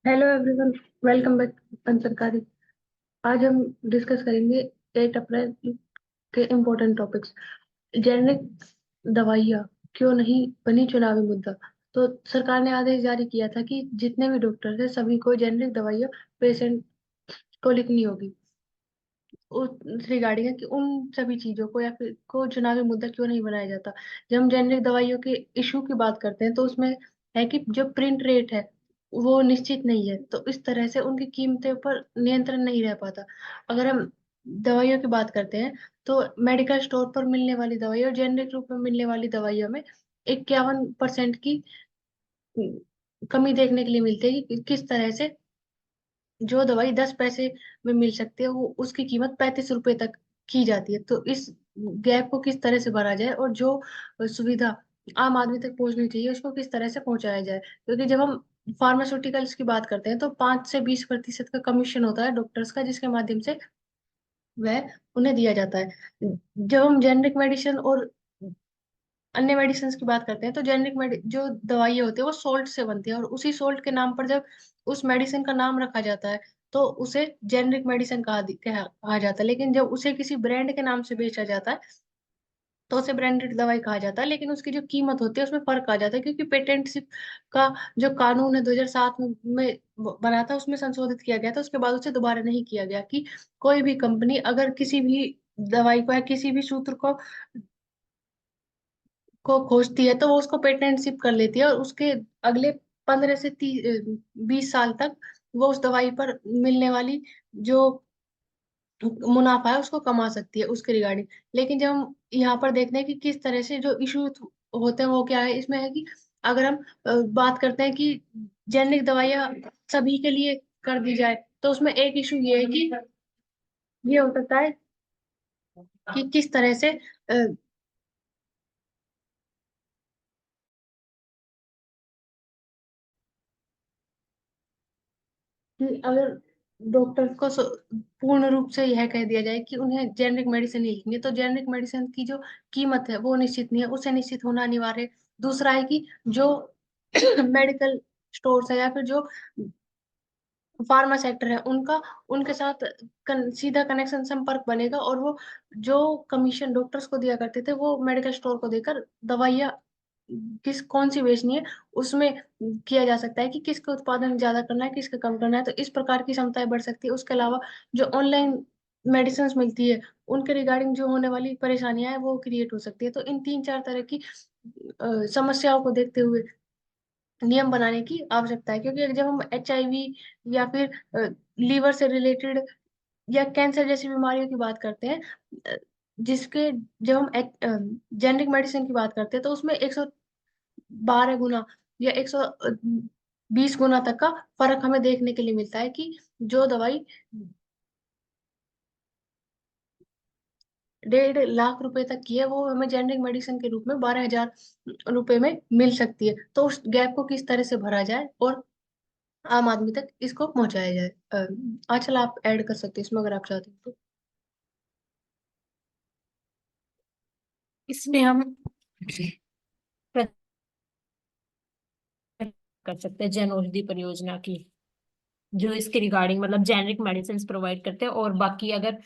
Hello everyone, welcome back सरकारी। आज हम डिस्कस करेंगे 8 अप्रैल के इम्पोर्टेंट टॉपिक्स। जेनरिक दवाइयाँ क्यों नहीं बनी चुनावी मुद्दा। तो सरकार ने आदेश जारी किया था कि जितने भी डॉक्टर थे सभी को जेनरिक दवाइयाँ पेशेंट को लिखनी होगी। उस रिगार्डिंग है कि उन सभी चीजों को या फिर को चुनावी मुद्दा क्यों नहीं बनाया जाता। जब हम जेनरिक दवाइयों के इशू की बात करते हैं तो उसमें है कि जो प्रिंट रेट है वो निश्चित नहीं है, तो इस तरह से उनकी कीमतों पर नियंत्रण नहीं रह पाता। अगर हम दवाइयों की बात करते हैं तो मेडिकल स्टोर पर मिलने वाली दवाई और जेनरिक रूप में मिलने वाली दवाइयों में 51% की कमी देखने के लिए मिलती है कि किस तरह से जो दवाई 10 पैसे में मिल सकती है वो उसकी कीमत 35 रुपए तक की जाती है। तो इस गैप को किस तरह से भरा जाए और जो सुविधा आम आदमी तक पहुंचनी चाहिए उसको किस तरह से पहुंचाया जाए, क्योंकि जब हम फार्मास्यूटिकल्स की बात करते हैं तो 5 से 20% का कमीशन होता है डॉक्टर्स का, जिसके माध्यम से वह उन्हें दिया जाता है। जब हम जेनरिक मेडिसिन और अन्य मेडिसिन की बात करते हैं तो जेनरिक जो दवाइयाँ होती है वो सोल्ट से बनती है, और उसी सोल्ट के नाम पर जब उस मेडिसिन का नाम रखा जाता है तो उसे जेनरिक मेडिसिन कहा जाता है। लेकिन जब उसे किसी ब्रांड के नाम से बेचा जाता है तो उसे ब्रांडेड दवाई कहा जाता है, लेकिन उसकी जो कीमत होती है उसमें फर्क आ जाता है, क्योंकि पेटेंटशिप का जो कानून है 2007 में बना था उसमें संशोधित किया गया था। उसके बाद उसे दोबारा नहीं किया गया कि कोई भी कंपनी अगर किसी भी दवाई को या किसी भी सूत्र को खोजती है तो वो उसको पेटेंटशिप कर लेती है, और उसके अगले 15 से 20 साल तक वो उस दवाई पर मिलने वाली जो मुनाफा है उसको कमा सकती है उसके रिगार्डिंग। लेकिन जब हम यहाँ पर देखते हैं कि किस तरह से जो इशू होते हैं वो क्या है, इसमें है कि अगर हम बात करते हैं कि जेनरिक दवाइयाँ सभी के लिए कर दी जाए तो उसमें एक इशू ये है कि ये हो सकता है कि किस तरह से कि अगर डॉक्टर को पूर्ण रूप से यह कह दिया जाए कि उन्हें जेनरिक मेडिसिन ही लिखनी है तो जेनरिक मेडिसिन की जो कीमत है वो निश्चित नहीं है, उसे निश्चित होना अनिवार्य है। दूसरा है कि जो मेडिकल स्टोर्स है या फिर जो फार्मा सेक्टर है उनका उनके साथ सीधा कनेक्शन संपर्क बनेगा, और वो जो कमीशन डॉक्टर्स को दिया करते थे वो मेडिकल स्टोर को देकर दवाइयाँ किस कौन सी बेचनी है उसमें किया जा सकता है कि किसका उत्पादन ज्यादा करना है किसका कम करना है, तो इस प्रकार की क्षमताएं बढ़ सकती है। उसके अलावा जो ऑनलाइन मेडिसिन मिलती है उनके रिगार्डिंग जो होने वाली परेशानियां हैं वो क्रिएट हो सकती है। तो इन 3-4 तरह की समस्याओं को देखते हुए नियम बनाने की आवश्यकता है, क्योंकि जब हम HIV या फिर लीवर से रिलेटेड या कैंसर जैसी बीमारियों की बात करते हैं, अ, जिसके जब हम जेनरिक मेडिसिन की बात करते हैं तो उसमें 112 गुना या 120 गुना तक का फर्क हमें देखने के लिए मिलता है कि जो दवाई 1.5 लाख रुपए तक की है वो हमें जेनरिक मेडिसिन के रूप में 12,000 रुपए में मिल सकती है। तो उस गैप को किस तरह से भरा जाए और आम आदमी तक इसको पहुंचाया जाए। आंचल, आप ऐड कर सकते हैं इसमें अगर आप चाहते हैं तो। इसमें हम कर सकते हैं जन औषधि परियोजना की, जो इसके रिगार्डिंग मतलब जेनरिक मेडिसिन प्रोवाइड करते हैं। और बाकी अगर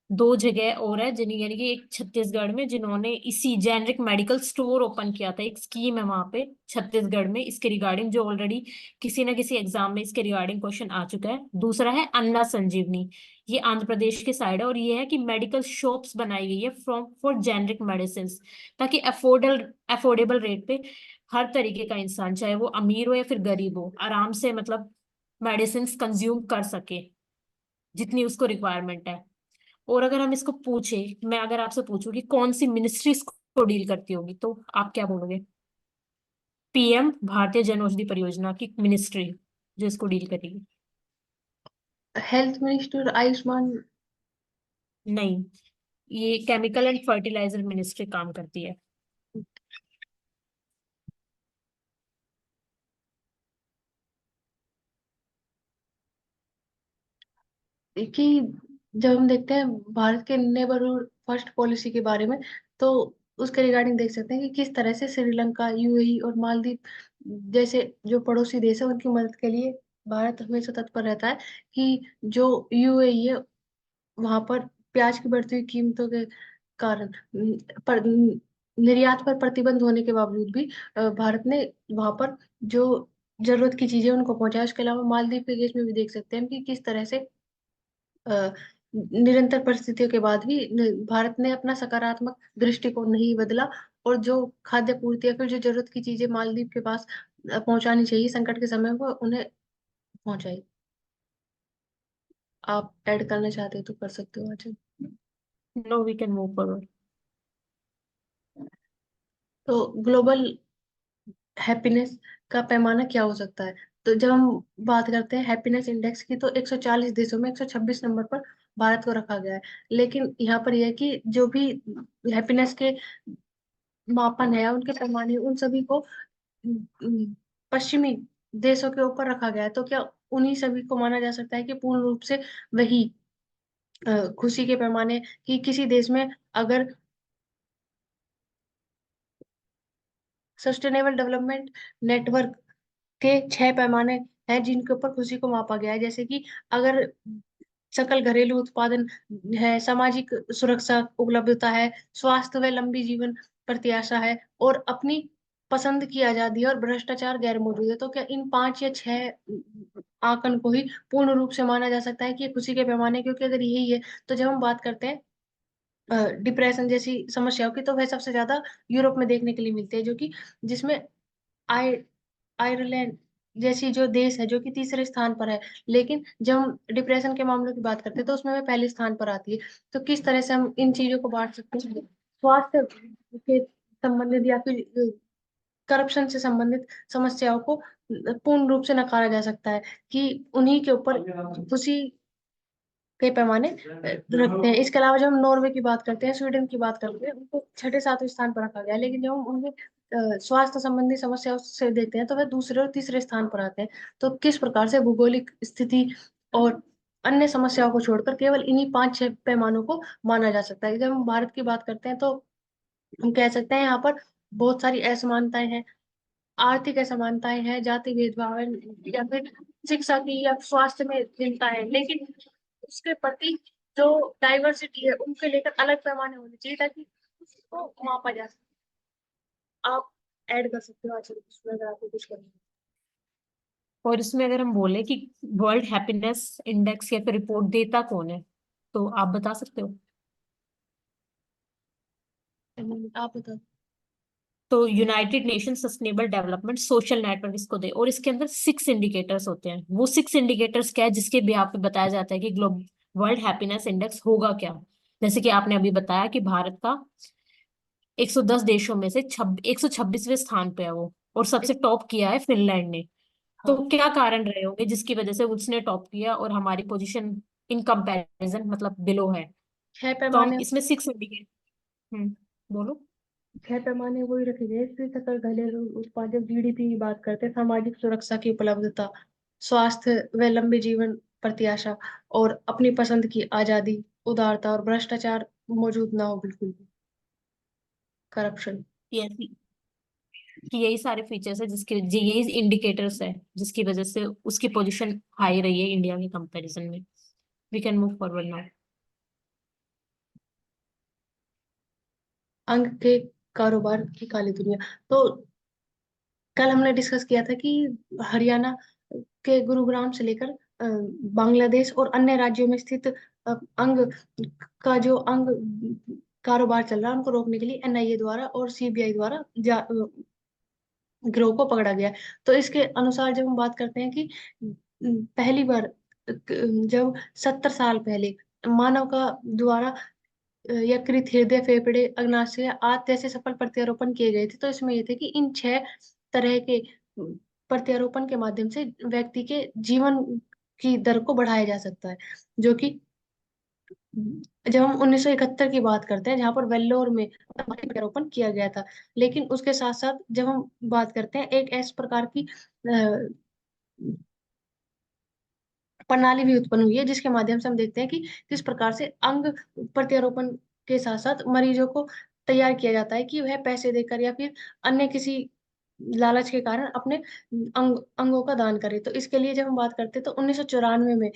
दो जगह और है जिन यानी कि एक छत्तीसगढ़ में जिन्होंने इसी जेनरिक मेडिकल स्टोर ओपन किया था, एक स्कीम है वहां पे छत्तीसगढ़ में इसके रिगार्डिंग, जो ऑलरेडी किसी ना किसी एग्जाम में इसके रिगार्डिंग क्वेश्चन आ चुका है। दूसरा है अन्ना संजीवनी, ये आंध्र प्रदेश के साइड है, और ये है कि मेडिकल शॉप्स बनाई गई है फ्रॉम फॉर जेनरिक मेडिसिन, ताकि अफोर्डेबल रेट पे हर तरीके का इंसान, चाहे वो अमीर हो या फिर गरीब हो, आराम से मतलब मेडिसिन कंज्यूम कर सके जितनी उसको रिक्वायरमेंट है। और अगर हम इसको पूछे, मैं अगर आपसे पूछूं कि कौन सी मिनिस्ट्री इसको डील करती होगी, तो आप क्या बोलोगे? PM भारतीय जन औषधि परियोजना की मिनिस्ट्री जो इसको डील करेगी। Health minister Ayushman. नहीं, ये केमिकल एंड फर्टिलाइजर मिनिस्ट्री काम करती है। कि जब हम देखते हैं भारत के नेबरहुड फर्स्ट पॉलिसी के बारे में तो उसके रिगार्डिंग देख सकते हैं कि किस तरह से श्रीलंका, UAE और मालदीव जैसे जो पड़ोसी देश है उनकी मदद के लिए भारत हमेशा तत्पर रहता है कि जो यूएई है वहां पर प्याज की बढ़ती हुई कीमतों के कारण निर्यात पर प्रतिबंध होने के बावजूद भी भारत ने वहां पर जो जरूरत की चीजें उनको पहुंचाया। उसके अलावा मालदीव के केस में भी देख सकते हैं कि किस तरह से अ, निरंतर परिस्थितियों के बाद भी भारत ने अपना सकारात्मक दृष्टिकोण नहीं बदला, और जो खाद्य पूर्ति या फिर जो जरूरत की चीजें मालदीव के पास पहुंचानी चाहिए संकट के समय वो उन्हें पहुंचाई। आप ऐड करना चाहते हो तो कर सकते हो आज। No, we can move forward. तो ग्लोबल हैप्पीनेस का पैमाना क्या हो सकता है? तो जब हम बात करते हैं हैप्पीनेस इंडेक्स की, तो 140 देशों में 126 नंबर पर भारत को रखा गया है। लेकिन यहाँ पर यह है कि जो भी हैप्पीनेस के मापन है, उनके पैमाने, उन सभी को पश्चिमी देशों के ऊपर रखा गया है। तो क्या उन्हीं सभी को माना जा सकता है कि पूर्ण रूप से वही खुशी के पैमाने, कि किसी देश में अगर सस्टेनेबल डेवलपमेंट नेटवर्क के 6 पैमाने हैं जिनके ऊपर खुशी को मापा गया है, जैसे कि अगर सकल घरेलू उत्पादन है, सामाजिक सुरक्षा उपलब्धता है, स्वास्थ्य व लंबी जीवन प्रत्याशा है, और अपनी पसंद की आजादी और भ्रष्टाचार गैर मौजूद है, तो क्या इन 5 या 6 आंकन को ही पूर्ण रूप से माना जा सकता है कि ये खुशी के पैमाने? क्योंकि अगर यही है तो जब हम बात करते हैं डिप्रेशन जैसी समस्याओं की, तो वह सबसे ज्यादा यूरोप में देखने के लिए मिलती है, जो कि जिसमें आई आयरलैंड जैसी जो देश है जो कि तीसरे स्थान पर है। लेकिन जब हम डिप्रेशन के मामलों की बात करते हैं तो उसमें वह पहले स्थान पर आती है। तो किस तरह से हम इन चीजों को बांट सकते हैं? स्वास्थ्य के संबंधित या फिर करप्शन से संबंधित समस्याओं को पूर्ण रूप से नकारा जा सकता है कि उन्हीं के ऊपर खुशी कई पैमाने रखते हैं। इसके अलावा जब हम नॉर्वे की बात करते हैं, स्वीडन की बात करते हैं, उनको छठे सातवें स्थान पर रखा गया है। लेकिन जब हम उनके स्वास्थ्य संबंधी समस्याओं से देखते हैं तो वे दूसरे और तीसरे स्थान पर आते हैं। तो किस प्रकार से भौगोलिक स्थिति और अन्य समस्याओं को छोड़कर केवल इन्हीं 5 6 पैमानों को माना जा सकता है? जब हम भारत की बात करते हैं तो हम कह सकते हैं यहाँ पर बहुत सारी असमानताएं हैं, आर्थिक असमानताएं हैं, जाति भेदभाव है, या फिर शिक्षा की या स्वास्थ्य में भिन्नता है। लेकिन उसके प्रति जो डाइवर्सिटी है उनके लेकर अलग पैमाने होने चाहिए ताकि उसको मापा जा सके। आप ऐड कर सकते हो आज इसमें अगर आपको कुछ करना और इसमें अगर हम बोले कि वर्ल्ड हैप्पीनेस इंडेक्स या फिर रिपोर्ट देता कौन है, तो आप बता सकते हो? है। आप बताओ। तो United nation sustainable development social network इसको दे, और इसके अंदर 6 इंडिकेटर्स होते हैं। वो 6 इंडिकेटर्स क्या है जिसके भी आप पे बताया जाता है कि ग्लोब वर्ल्ड हैप्पीनेस इंडेक्स होगा क्या। जैसे कि आपने अभी बताया कि भारत का 110 देशों में से 126वें स्थान पे है वो, और सबसे टॉप किया है फिनलैंड ने। तो हाँ, क्या कारण रहे होंगे जिसकी वजह से उसने टॉप किया और हमारी पोजीशन इन कंपैरिजन मतलब बिलो है? 6 पैमाने। तो हम इसमें 6 इंडिकेट। बोलो। 6 पैमाने वही रखे गए, इसलिए सकल घरेलू उत्पाद, जब जीडीपी की बात करते हैं, सामाजिक सुरक्षा की उपलब्धता, स्वास्थ्य व लंबी जीवन प्रत्याशा, और अपनी पसंद की आजादी, उदारता, और भ्रष्टाचार मौजूद ना हो बिल्कुल भी, करप्शन। यस, कि यही सारे फीचर्स है जिसके यही इंडिकेटर्स है जिसकी वजह से उसकी पोजीशन हाई रही है इंडिया के कंपैरिजन में। We can move forward now. अंग के कारोबार की काली दुनिया। तो कल हमने डिस्कस किया था कि हरियाणा के गुरुग्राम से लेकर बांग्लादेश और अन्य राज्यों में स्थित अंग का जो अंग कारोबार चल रहा है उनको रोकने के लिए एनआईए द्वारा और सीबीआई द्वारा गिरोह को पकड़ा गया। तो इसके अनुसार जब हम बात करते हैं कि पहली बार जब 70 साल पहले मानव का द्वारा यकृत, हृदय, फेफड़े, अग्नाशय, आंत जैसे सफल प्रत्यारोपण किए गए थे, तो इसमें ये थे कि इन 6 तरह के प्रत्यारोपण के माध्यम से व्यक्ति के जीवन की दर को बढ़ाया जा सकता है। जो कि जब हम 1971 की बात करते हैं जहां पर वेल्लोर में प्रत्यारोपण किया गया था। लेकिन उसके साथ साथ जब हम बात करते हैं एक ऐसे प्रकार की प्रणाली भी उत्पन्न हुई है जिसके माध्यम से हम देखते हैं कि किस प्रकार से अंग प्रत्यारोपण के साथ साथ मरीजों को तैयार किया जाता है कि वह पैसे देकर या फिर अन्य किसी लालच के कारण अपने अंगों का दान करे। तो इसके लिए जब हम बात करते हैं तो 1994 में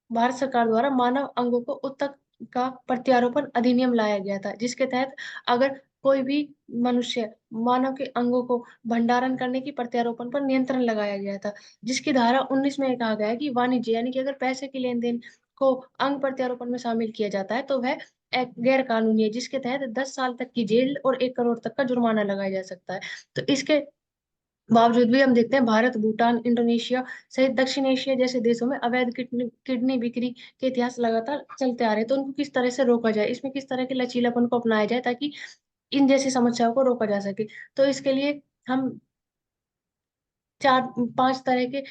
भारत सरकार द्वारा मानव अंगों को उत्तक का प्रत्यारोपण अधिनियम लाया गया था, जिसके तहत अगर कोई भी मनुष्य मानव के अंगों को भंडारण करने की प्रत्यारोपण पर नियंत्रण लगाया गया था, जिसकी धारा 19 में कहा गया है कि वाणिज्य यानी कि अगर पैसे के लेन देन को अंग प्रत्यारोपण में शामिल किया जाता है तो वह एक गैर कानूनी है, जिसके तहत 10 साल तक की जेल और 1 करोड़ तक का जुर्माना लगाया जा सकता है। तो इसके बावजूद भी हम देखते हैं भारत, भूटान, इंडोनेशिया सहित दक्षिण एशिया जैसे देशों में अवैध किडनी बिक्री के इतिहास लगातार चलते आ रहे हैं। तो उनको किस तरह से रोका जाए, इसमें किस तरह के लचीलापन को अपनाया जाए ताकि इन जैसी समस्याओं को रोका जा सके। तो इसके लिए हम 4-5 तरह के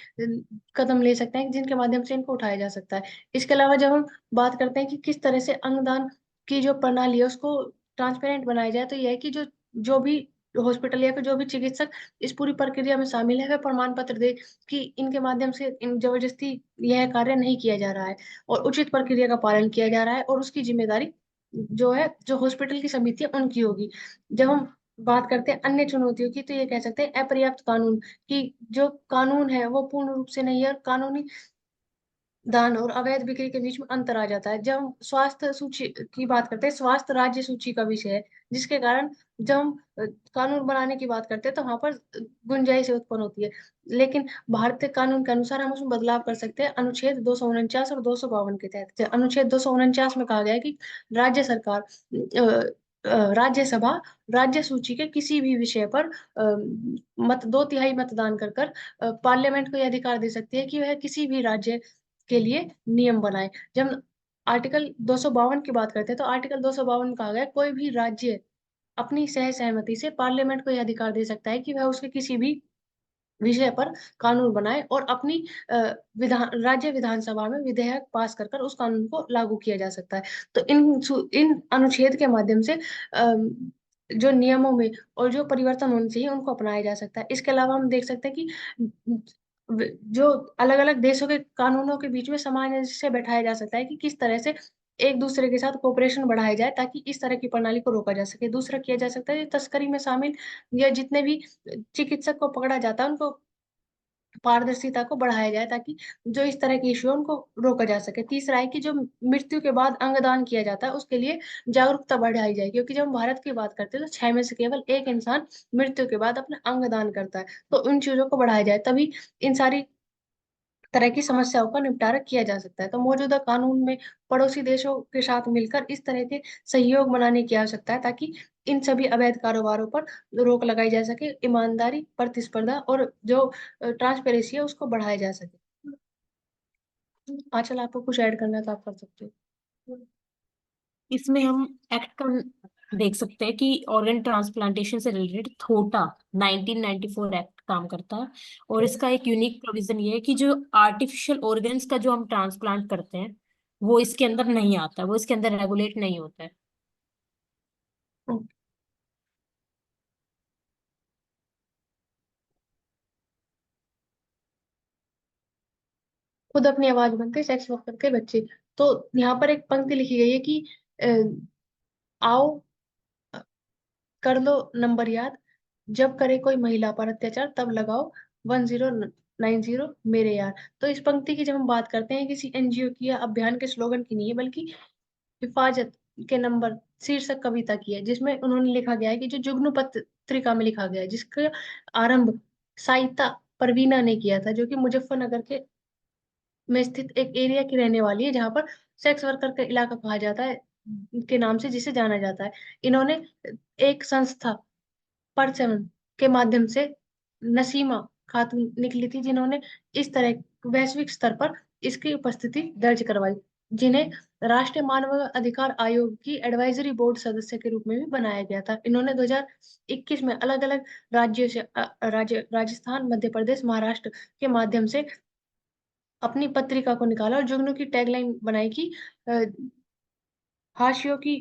कदम ले सकते हैं जिनके माध्यम से इनको उठाया जा सकता है। इसके अलावा जब हम बात करते हैं कि किस तरह से अंगदान की जो प्रणाली है उसको ट्रांसपेरेंट बनाया जाए, तो यह है कि जो जो भी हॉस्पिटल या फिर जो भी चिकित्सक इस पूरी प्रक्रिया में शामिल है वह प्रमाण पत्र दे कि इनके माध्यम से इन जबरदस्ती यह कार्य नहीं किया जा रहा है और उचित प्रक्रिया का पालन किया जा रहा है, और उसकी जिम्मेदारी जो है जो हॉस्पिटल की समिति है उनकी होगी। जब हम बात करते हैं अन्य चुनौतियों की, तो ये कह सकते हैं अपर्याप्त कानून, कि जो कानून है वो पूर्ण रूप से नहीं है, और कानूनी दान और अवैध बिक्री के बीच में अंतर आ जाता है। जब हम स्वास्थ्य सूची की बात करते हैं, स्वास्थ्य राज्य सूची का विषय है, जिसके कारण जब हम कानून बनाने की बात करते हैं तो वहां पर गुंजाइश उत्पन्न होती है। लेकिन भारतीय कानून के अनुसार हम उसमें बदलाव कर सकते हैं अनुच्छेद 249 और 252 के तहत। अनुच्छेद 249 में कहा गया है कि राज्य सरकार राज्यसभा राज्य सूची के किसी भी विषय पर मत 2/3 मतदान कर कर पार्लियामेंट को यह अधिकार दे सकती है कि वह किसी भी राज्य के लिए नियम बनाए। जब हम आर्टिकल 252 की बात करते हैं तो आर्टिकल 252 में कहा गया है कोई भी राज्य अपनी सहमति से पार्लियामेंट को यह अधिकार दे सकता है कि वह उसके किसी भी विषय पर कानून बनाए और अपनी राज्य विधानसभा में विधेयक पास कर कर उस कानून को लागू किया जा सकता है। तो इन अनुच्छेद के माध्यम से जो नियमों में और जो परिवर्तन होने चाहिए उनको अपनाया जा सकता है। इसके अलावा हम देख सकते हैं कि जो अलग अलग देशों के कानूनों के बीच में सामंजस्य से बैठाया जा सकता है कि किस तरह से एक दूसरे के साथ कोऑपरेशन बढ़ाया जाए ताकि इस तरह की प्रणाली को रोका जा सके। दूसरा किया जा सकता है तस्करी में शामिल या जितने भी चिकित्सक को पकड़ा जाता है उनको पारदर्शिता को बढ़ाया जाए ताकि जो इस तरह के इश्यू है उनको रोका जा सके। तीसरा है कि जो मृत्यु के बाद अंगदान किया जाता है उसके लिए जागरूकता बढ़ाई जाए, क्योंकि जब हम भारत की बात करते हैं तो 6 में से केवल एक इंसान मृत्यु के बाद अपना अंगदान करता है। तो उन चीजों को बढ़ाया जाए तभी इन सारी तरह की समस्याओं का निपटारा किया जा सकता है। तो मौजूदा कानून में पड़ोसी देशों के साथ मिलकर इस तरह के सहयोग बनाने की आवश्यकता है ताकि इन सभी अवैध कारोबारों पर रोक लगाई जा सके, ईमानदारी, प्रतिस्पर्धा और जो ट्रांसपेरेंसी है उसको बढ़ाया जा सके। आंचल, आपको कुछ ऐड करना है तो आप कर सकते हो। इसमें हम एक्ट का देख सकते हैं कि ऑर्गन ट्रांसप्लांटेशन से रिलेटेड थोटा 1994 एक्ट काम करता है। और इसका एक यूनिक प्रोविजन ये है कि जो आर्टिफिशियल ऑर्गन्स का जो हम ट्रांसप्लांट करते हैं वो इसके अंदर नहीं आता, वो इसके अंदर रेगुलेट नहीं होता है। खुद अपनी आवाज बनते सेक्स वर्क करके बच्चे। तो यहाँ पर एक पंक्ति लिखी गई है कि आओ कर लो नंबर याद, जब करे कोई महिला पर अत्याचार तब लगाओ 1090 मेरे यार। तो इस पंक्ति की जब हम बात करते हैं किसी एनजीओ की या अभियान के स्लोगन की नहीं है, बल्कि हिफाजत के नंबर शीर्षक कविता की है, जिसमें उन्होंने लिखा गया है कि जो जुगनू पत्रिका में लिखा गया है, जिसका आरंभ साइता परवीना ने किया था, जो कि मुजफ्फरनगर के में स्थित एक एरिया की रहने वाली है जहाँ पर सेक्स वर्कर का इलाका कहा जाता है के नाम से जिसे जाना जाता है। इन्होंने एक संस्था परचमन के माध्यम से नसीमा खातून निकली थी जिन्होंने इस तरह वैश्विक स्तर पर इसकी उपस्थिति दर्ज करवाई, जिन्हें राष्ट्रीय मानव अधिकार आयोग की एडवाइजरी बोर्ड सदस्य के रूप में भी बनाया गया था। इन्होंने 2021 में अलग अलग राज्यों से राजस्थान, मध्य प्रदेश, महाराष्ट्र के माध्यम से अपनी पत्रिका को निकाला और जुगनू की टैगलाइन बनाई कि अ, हाशियों की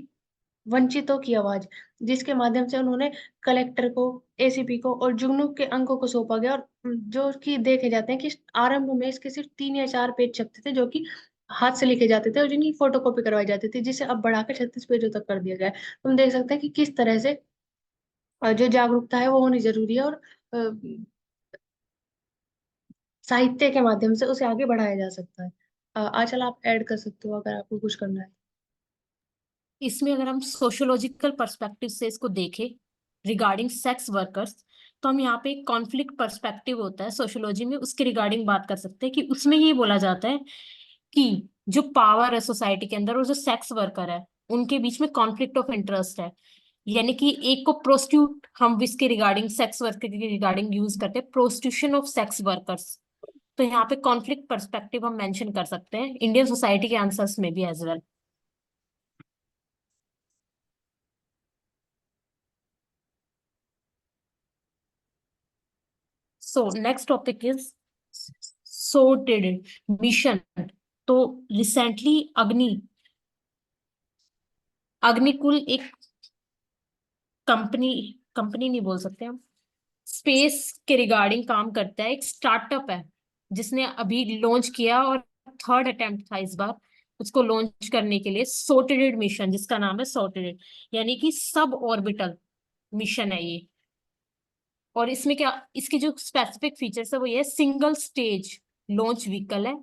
वंचितों की आवाज, जिसके माध्यम से उन्होंने कलेक्टर को, एसीपी को और जुगनू के अंकों को सौंपा गया। और जो कि देखे जाते हैं कि आरंभ में इसके सिर्फ 3 या 4 पेज छपते थे जो कि हाथ से लिखे जाते थे और जिनकी फोटो कॉपी करवाई जाती थी, जिसे अब बढ़ाकर 36 पेजों तक कर दिया गया है। तुम देख सकते हैं कि किस तरह से जो जागरूकता है वो होनी जरूरी है, और साहित्य के माध्यम से उसे आगे बढ़ाया जा सकता है। आंचल, आप ऐड कर सकते हो अगर आपको कुछ करना है। इसमें अगर हम सोशियोलॉजिकल पर्सपेक्टिव से इसको देखें रिगार्डिंग सेक्स वर्कर्स, तो हम यहाँ पे एक कॉन्फ्लिक्ट पर्सपेक्टिव होता है सोशियोलॉजी में, उसके रिगार्डिंग बात कर सकते हैं कि उसमें ये बोला जाता है कि जो पावर है सोसाइटी के अंदर और जो सेक्स वर्कर है उनके बीच में कॉन्फ्लिक्ट ऑफ इंटरेस्ट है। यानी कि एक को प्रोस्टिट्यूट, हम इसके रिगार्डिंग सेक्स वर्कर के रिगार्डिंग यूज करते हैं प्रोस्टिट्यूशन ऑफ सेक्स वर्कर्स। तो यहाँ पे कॉन्फ्लिक्ट पर्सपेक्टिव हम मेंशन कर सकते हैं इंडियन सोसाइटी के आंसर्स में भी as well. So next topic is sorted mission. तो रिसेंटली अग्नि अग्निकुल एक कंपनी कंपनी नहीं बोल सकते हम, स्पेस के रिगार्डिंग काम करता है, एक स्टार्टअप है जिसने अभी लॉन्च किया और थर्ड अटेम्प्ट था इस बार उसको लॉन्च करने के लिए, सोर्टेड मिशन जिसका नाम है सोर्टेड, यानी कि सब ऑर्बिटल मिशन है ये। और इसमें क्या, इसके जो स्पेसिफिक फीचर्स है वो ये है, सिंगल स्टेज लॉन्च व्हीकल है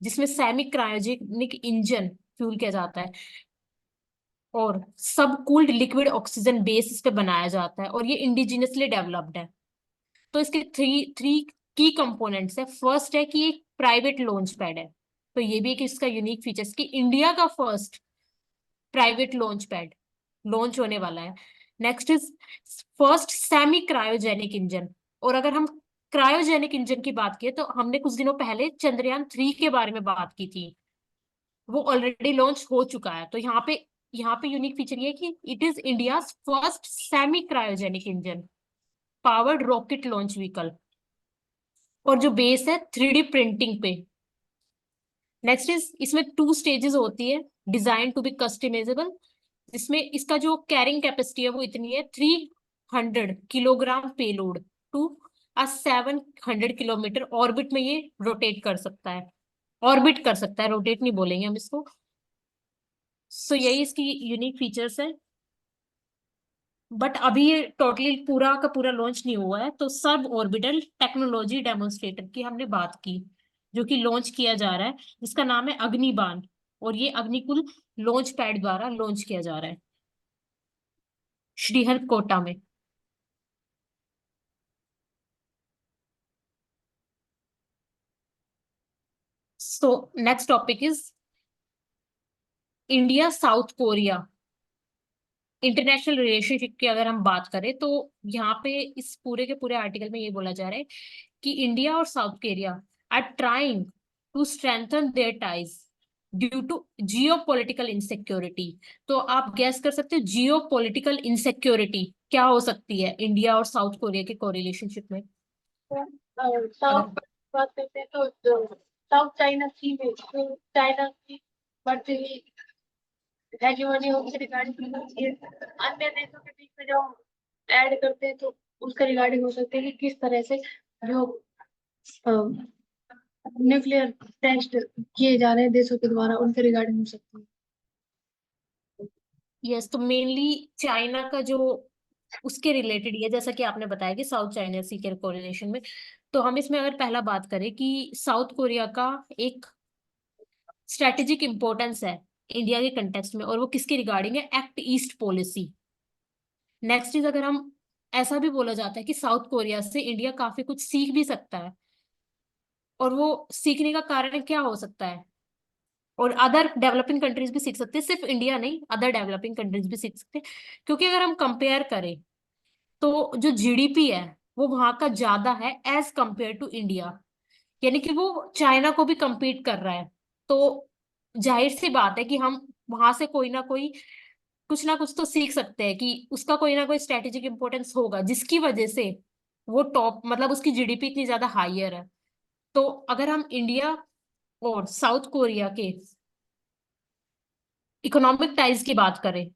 जिसमें सेमी क्रायोजेनिक इंजन फ्यूल किया जाता है और सब कूल्ड लिक्विड ऑक्सीजन बेस इस पे बनाया जाता है और ये इंडिजिनियसली डेवलप्ड है। तो इसके थ्री थ्री की कंपोनेंट्स है। फर्स्ट है कि एक प्राइवेट लॉन्च पैड है, तो ये भी एक इसका यूनिक फीचर्स कि इंडिया का first private launch pad launch होने वाला है। Next is first semi cryogenic engine. और अगर हम क्रायोजेनिक इंजन की बात करें तो हमने कुछ दिनों पहले चंद्रयान 3 के बारे में बात की थी, वो ऑलरेडी लॉन्च हो चुका है। तो यहाँ पे यूनिक फीचर ये है कि it is India first semi cryogenic engine powered rocket launch vehicle, और जो बेस है 3D प्रिंटिंग पे। नेक्स्ट इज इसमें 2 स्टेजेस होती है डिजाइन टू बी कस्टमाइजेबल, जिसमें इसका जो कैरिंग कैपेसिटी है वो इतनी है 300 kilogram payload to 700 kilometre orbit में ये रोटेट कर सकता है, ऑर्बिट कर सकता है, रोटेट नहीं बोलेंगे हम इसको। सो यही इसकी यूनिक फीचर्स है। बट अभी ये टोटली पूरा का पूरा लॉन्च नहीं हुआ है, तो सब ऑर्बिटल टेक्नोलॉजी डेमोन्स्ट्रेटर की हमने बात की जो कि लॉन्च किया जा रहा है, जिसका नाम है अग्निबाण, और ये अग्निकुल लॉन्च पैड द्वारा लॉन्च किया जा रहा है श्रीहरिकोटा में। सो next topic is India south Korea international relationship की अगर हम बात करें तो यहाँ पे इस पूरे के पूरे आर्टिकल में ये बोला जा रहा है कि इंडिया और South Korea are trying to strengthen their ties due to geopolitical insecurity. तो आप गैस कर सकते हो जियो पॉलिटिकल इनसिक्योरिटी क्या हो सकती है इंडिया और साउथ कोरिया के कोरिलेशनशिप में। साउथ अगर बात करते हैं तो साउथ चाइना सी में तो चाइना की बढ़ती हुई हेgemony होगी रिगार्डिंग अन्य देशों के बीच में जो ऐड करते हैं तो उसका रिगार्डिंग हो सकते हैं कि किस तरह से जो न्यूक्लियर टेस्ट किए जा रहे हैं देशों के द्वारा उनके रिगार्डिंग हो सकती है। यस, तो मेनली चाइना का जो उसके रिलेटेड ही है, जैसा कि आपने बताया कि साउथ चाइना सी के कोरिलेशन में। तो हम इसमें अगर पहला बात करें कि साउथ कोरिया का एक स्ट्रेटेजिक इंपॉर्टेंस है इंडिया के कंटेक्स्ट में, और वो किसके रिगार्डिंग है, act east policy. Next is अगर हम, ऐसा भी बोला जाता है कि साउथ कोरिया से इंडिया काफी कुछ सीख भी सकता है, और वो सीखने का कारण क्या हो सकता है, और अदर डेवलपिंग कंट्रीज भी सीख सकते हैं, सिर्फ इंडिया नहीं अदर डेवलपिंग कंट्रीज भी सीख सकते हैं। क्योंकि अगर हम कंपेयर करें तो जो जीडीपी है वो वहां का ज्यादा है एज कंपेयर टू इंडिया, यानी कि वो चाइना को भी compete कर रहा है। तो जाहिर सी बात है कि हम वहां से कोई ना कुछ तो सीख सकते हैं कि उसका कोई ना कोई स्ट्रेटेजिक इंपॉर्टेंस होगा जिसकी वजह से वो टॉप, मतलब उसकी जीडीपी इतनी ज्यादा हाइयर है। तो अगर हम इंडिया और साउथ कोरिया के इकोनॉमिक टाइज की बात करें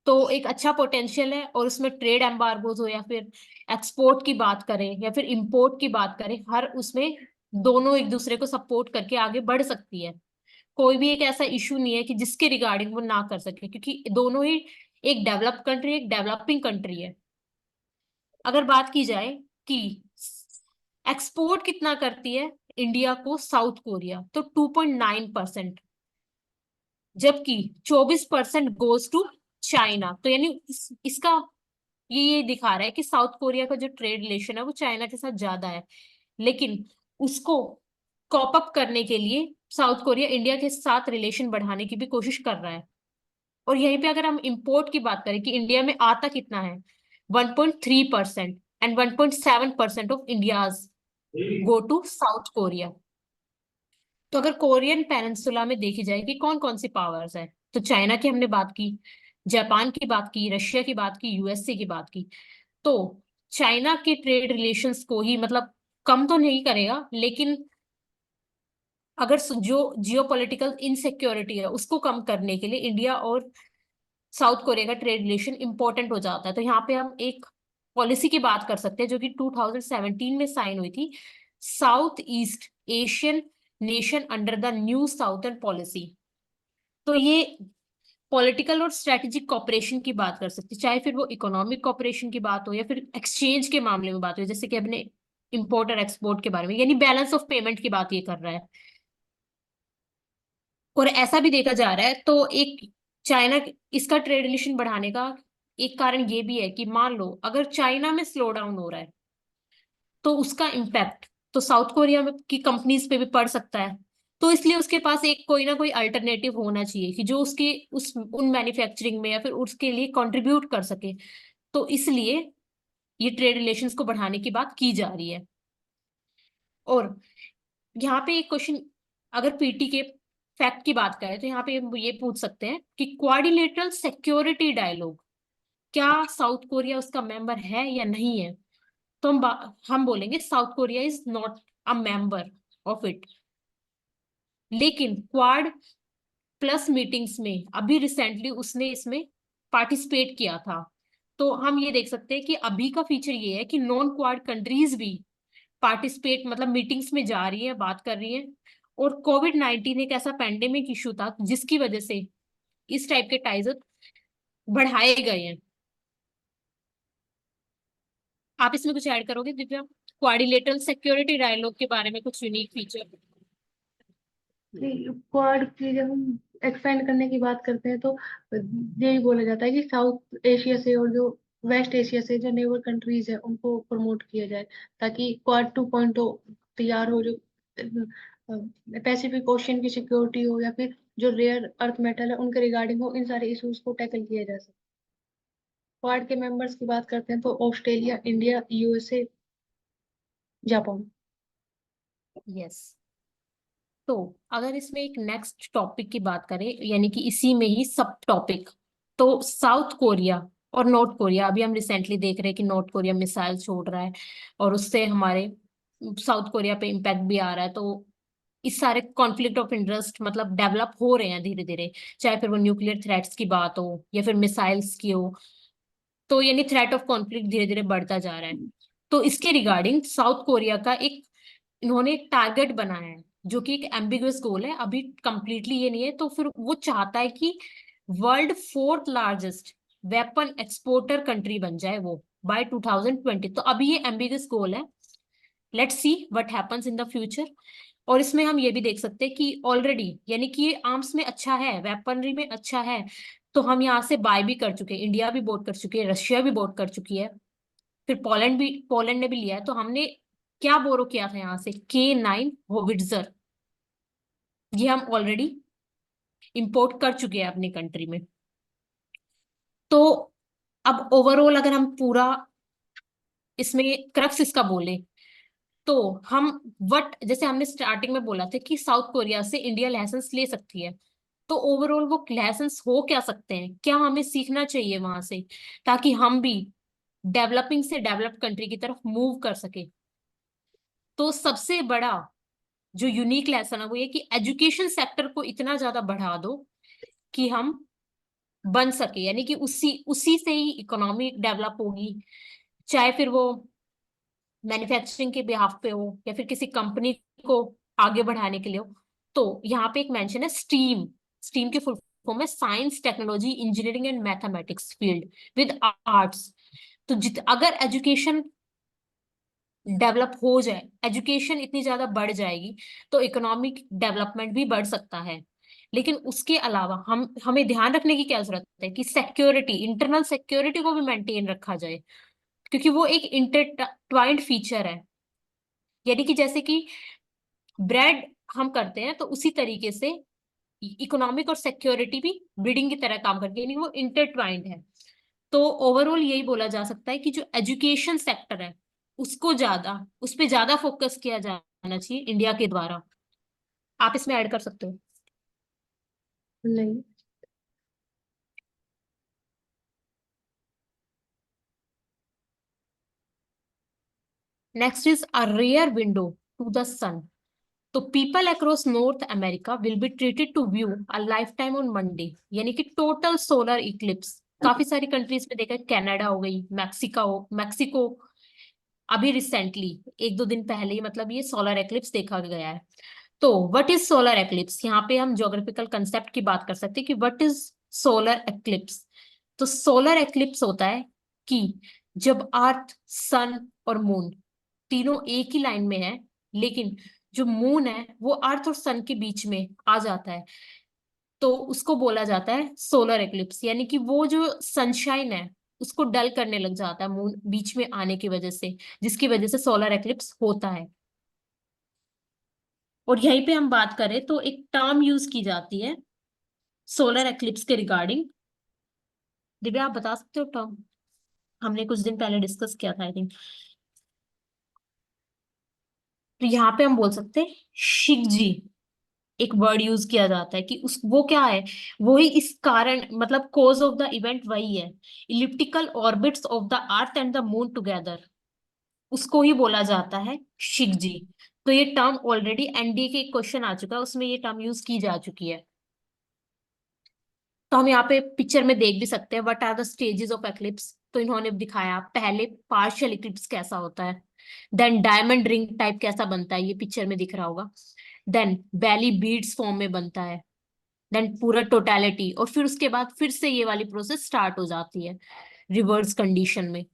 तो एक अच्छा पोटेंशियल है, और उसमें ट्रेड एम्बार्गोज हो या फिर एक्सपोर्ट की बात करें या फिर इंपोर्ट की बात करें, हर उसमें दोनों एक दूसरे को सपोर्ट करके आगे बढ़ सकती है। कोई भी एक ऐसा इशू नहीं है कि जिसके रिगार्डिंग वो ना कर सके, क्योंकि दोनों ही, एक डेवलप कंट्री एक डेवलपिंग कंट्री है। अगर बात की जाए कि एक्सपोर्ट कितना करती है इंडिया को साउथ कोरिया, तो 2.9%, जबकि 24% गोज टू चाइना। तो यानी इसका ये दिखा रहा है कि साउथ कोरिया का जो ट्रेड रिलेशन है वो चाइना के साथ ज्यादा है, लेकिन उसको कॉप अप करने के लिए साउथ कोरिया इंडिया के साथ रिलेशन बढ़ाने की भी कोशिश कर रहा है। और यहीं पे अगर हम इंपोर्ट की बात करें कि इंडिया में आता कितना है, 1.3%, and 1.7% of India's go to South Korea. तो अगर कोरियन पेनिनसुला में देखी जाए कि कौन कौन सी पावर्स है, तो चाइना की हमने बात की, जापान की बात की, रशिया की बात की, यूएसए की बात की। तो चाइना के ट्रेड रिलेशंस को ही मतलब कम तो नहीं करेगा, लेकिन अगर जो जियोपॉलिटिकल इनसिक्योरिटी है उसको कम करने के लिए इंडिया और साउथ कोरिया का ट्रेड रिलेशन इंपॉर्टेंट हो जाता है। तो यहाँ पे हम एक पॉलिसी की बात कर सकते हैं जो कि 2017 में साइन हुई थी, south east Asian nation under the new southern policy. तो ये पॉलिटिकल और स्ट्रेटेजिक कॉपरेशन की बात कर सकते हैं, चाहे फिर वो इकोनॉमिक कॉपरेशन की बात हो या फिर एक्सचेंज के मामले में बात हो, जैसे कि अपने इंपोर्ट और एक्सपोर्ट के बारे में, यानी बैलेंस ऑफ पेमेंट की बात ये कर रहा है। और ऐसा भी देखा जा रहा है, तो एक चाइना इसका ट्रेड रिलेशन बढ़ाने का एक कारण ये भी है कि मान लो अगर चाइना में स्लो डाउन हो रहा है तो उसका इम्पैक्ट तो साउथ कोरिया में की कंपनीज पे भी पड़ सकता है। तो इसलिए उसके पास एक कोई ना कोई अल्टरनेटिव होना चाहिए कि जो उसके उस उन मैन्युफैक्चरिंग में या फिर उसके लिए कंट्रीब्यूट कर सके। तो इसलिए ये ट्रेड रिलेशंस को बढ़ाने की बात की जा रही है। और यहाँ पे एक क्वेश्चन, अगर पीटी के फैक्ट की बात करें तो यहाँ पे हम ये पूछ सकते हैं कि क्वाड्रिलेटरल सिक्योरिटी डायलॉग, क्या साउथ कोरिया उसका मेंबर है या नहीं है? तो हम बोलेंगे south Korea is not a member of it. लेकिन क्वाड प्लस मीटिंग्स में अभी रिसेंटली उसने इसमें पार्टिसिपेट किया था। तो हम ये देख सकते हैं कि अभी का फीचर ये है कि नॉन क्वाड कंट्रीज भी पार्टिसिपेट मतलब मीटिंग्स में जा रही है, बात कर रही है। और कोविड-19 एक ऐसा पैंडेमिक इशू था जिसकी वजह से इस टाइप के टाइज बढ़ाए गए हैं। आप इसमें कुछ ऐड करोगे दिव्या, क्वाड्रिलेटरल सिक्योरिटी डायलॉग के बारे में कुछ यूनिक फीचर? क्वाड की जब हम एक्सपेंड करने की बात करते हैं तो यही बोला जाता है कि साउथ एशिया से और जो वेस्ट एशिया से जो नेबर कंट्रीज है उनको प्रमोट किया जाए, ताकि क्वाड 2.0 तैयार हो, जो पैसिफिक ओशियन की सिक्योरिटी हो या फिर जो रेयर अर्थ मेटल है उनके रिगार्डिंग हो, इन सारे इश्यूज को टैकल किया जा सके। क्वाड के मेंबर्स की बात करते हैं तो Australia, India, USA, Japan. Yes. तो अगर इसमें एक नेक्स्ट टॉपिक की बात करें, यानी कि इसी में ही सब टॉपिक, तो साउथ कोरिया और नॉर्थ कोरिया, अभी हम रिसेंटली देख रहे हैं कि नॉर्थ कोरिया मिसाइल छोड़ रहा है और उससे हमारे साउथ कोरिया पे इम्पैक्ट भी आ रहा है। तो इस सारे कॉन्फ्लिक्ट ऑफ इंटरेस्ट मतलब डेवलप हो रहे हैं धीरे धीरे, चाहे फिर वो न्यूक्लियर थ्रेट्स की बात हो या फिर मिसाइल्स की हो। तो यानी थ्रेट ऑफ कॉन्फ्लिक्ट धीरे धीरे बढ़ता जा रहा है। तो इसके रिगार्डिंग साउथ कोरिया का एक इन्होंने एक टारगेट बनाया है जो कि एक एम्बिगुअस गोल है, अभी कंप्लीटली ये नहीं है। तो फिर वो चाहता है कि world fourth largest weapon exporter country बन जाए वो बाय 2020। तो अभी ये एम्बिगुअस गोल है, let's see what happens in the future. और इसमें हम ये भी देख सकते हैं कि ऑलरेडी यानी कि ये आर्म्स में अच्छा है, वेपनरी में अच्छा है, तो हम यहाँ से बाय भी कर चुके हैं, इंडिया भी बोट कर चुकी है, रशिया भी बोट कर चुकी है, फिर पोलैंड ने भी लिया है। तो हमने क्या बोरो किया था यहाँ से, K9 होविट्जर, ये हम ऑलरेडी इंपोर्ट कर चुके हैं अपनी कंट्री में। तो अब ओवरऑल अगर हम पूरा इसमें क्रक्स इसका बोले, तो हम वट जैसे हमने स्टार्टिंग में बोला था कि साउथ कोरिया से इंडिया लाइसेंस ले सकती है, तो ओवरऑल वो लाइसेंस हो क्या सकते हैं, क्या हमें सीखना चाहिए वहां से ताकि हम भी डेवलपिंग से डेवलप्ड कंट्री की तरफ मूव कर सके। तो सबसे बड़ा जो यूनिक लेसन है वो ये कि एजुकेशन सेक्टर को इतना ज्यादा बढ़ा दो कि हम बन सके, यानी कि उसी उसी से ही इकोनॉमी डेवलप होगी, चाहे फिर वो मैन्युफैक्चरिंग के बिहाफ पे हो या फिर किसी कंपनी को आगे बढ़ाने के लिए हो। तो यहाँ पे एक मेंशन है स्टीम, स्टीम की फुल फॉर्म है science technology engineering and mathematics field with arts. तो अगर एजुकेशन डेवलप हो जाए, एजुकेशन इतनी ज्यादा बढ़ जाएगी तो इकोनॉमिक डेवलपमेंट भी बढ़ सकता है। लेकिन उसके अलावा हमें ध्यान रखने की क्या जरूरत है कि सिक्योरिटी, इंटरनल सिक्योरिटी को भी मेंटेन रखा जाए, क्योंकि वो एक इंटरट्वाइंड फीचर है। यानी कि जैसे कि ब्रेड हम करते हैं तो उसी तरीके से इकोनॉमिक और सिक्योरिटी भी ब्रीडिंग की तरह काम करती है, यानी वो इंटरट्वाइंड है। तो ओवरऑल यही बोला जा सकता है कि जो एजुकेशन सेक्टर है उस पे ज्यादा फोकस किया जाना चाहिए इंडिया के द्वारा। आप इसमें ऐड कर सकते हो। नहीं। Next is a rare window to the sun. तो people across North America will be treated to view a lifetime on Monday, यानी कि टोटल सोलर इक्लिप्स। काफी सारी कंट्रीज में देखा, कनाडा हो गई, मैक्सिको अभी रिसेंटली एक दो दिन पहले ही मतलब ये सोलर एक्लिप्स देखा गया है। तो व्हाट इज सोलर एक्लिप्स, यहाँ पे हम ज्योग्राफिकल कंसेप्ट की बात कर सकते हैं कि व्हाट इज सोलर एक्लिप्स। तो सोलर एक्लिप्स होता है कि जब अर्थ, सन और मून तीनों एक ही लाइन में है, लेकिन जो मून है वो अर्थ और सन के बीच में आ जाता है, तो उसको बोला जाता है सोलर एक्लिप्स। यानी कि वो जो सनशाइन है उसको डल करने लग जाता है मून बीच में आने की वजह से, जिसकी वजह से सोलर एक्लिप्स होता है। और यहीं पे हम बात करें तो एक टर्म यूज की जाती है सोलर एक्लिप्स के रिगार्डिंग। दिव्या आप बता सकते हो टर्म, हमने कुछ दिन पहले डिस्कस किया था आई थिंक। तो यहाँ पे हम बोल सकते हैं शिगजी, एक वर्ड यूज किया जाता है कि उस वो क्या है, वही इस कारण मतलब कोज ऑफ द इवेंट वही है, elliptical orbits of the earth and the moon together, उसको ही बोला जाता है शिगजी। तो ये टर्म ऑलरेडी एनडीए के क्वेश्चन आ चुका है, उसमें ये टर्म यूज की जा चुकी है। तो हम यहाँ पे पिक्चर में देख भी सकते हैं what are the stages of eclipse. तो इन्होंने दिखाया पहले पार्शियल इक्लिप्स कैसा होता है, देन डायमंड रिंग टाइप कैसा बनता है, ये पिक्चर में दिख रहा होगा, देन वैली बीड्स फॉर्म में बनता है, देन पूरा टोटलिटी, और फिर उसके बाद फिर से ये वाली प्रोसेस स्टार्ट हो जाती है रिवर्स कंडीशन में।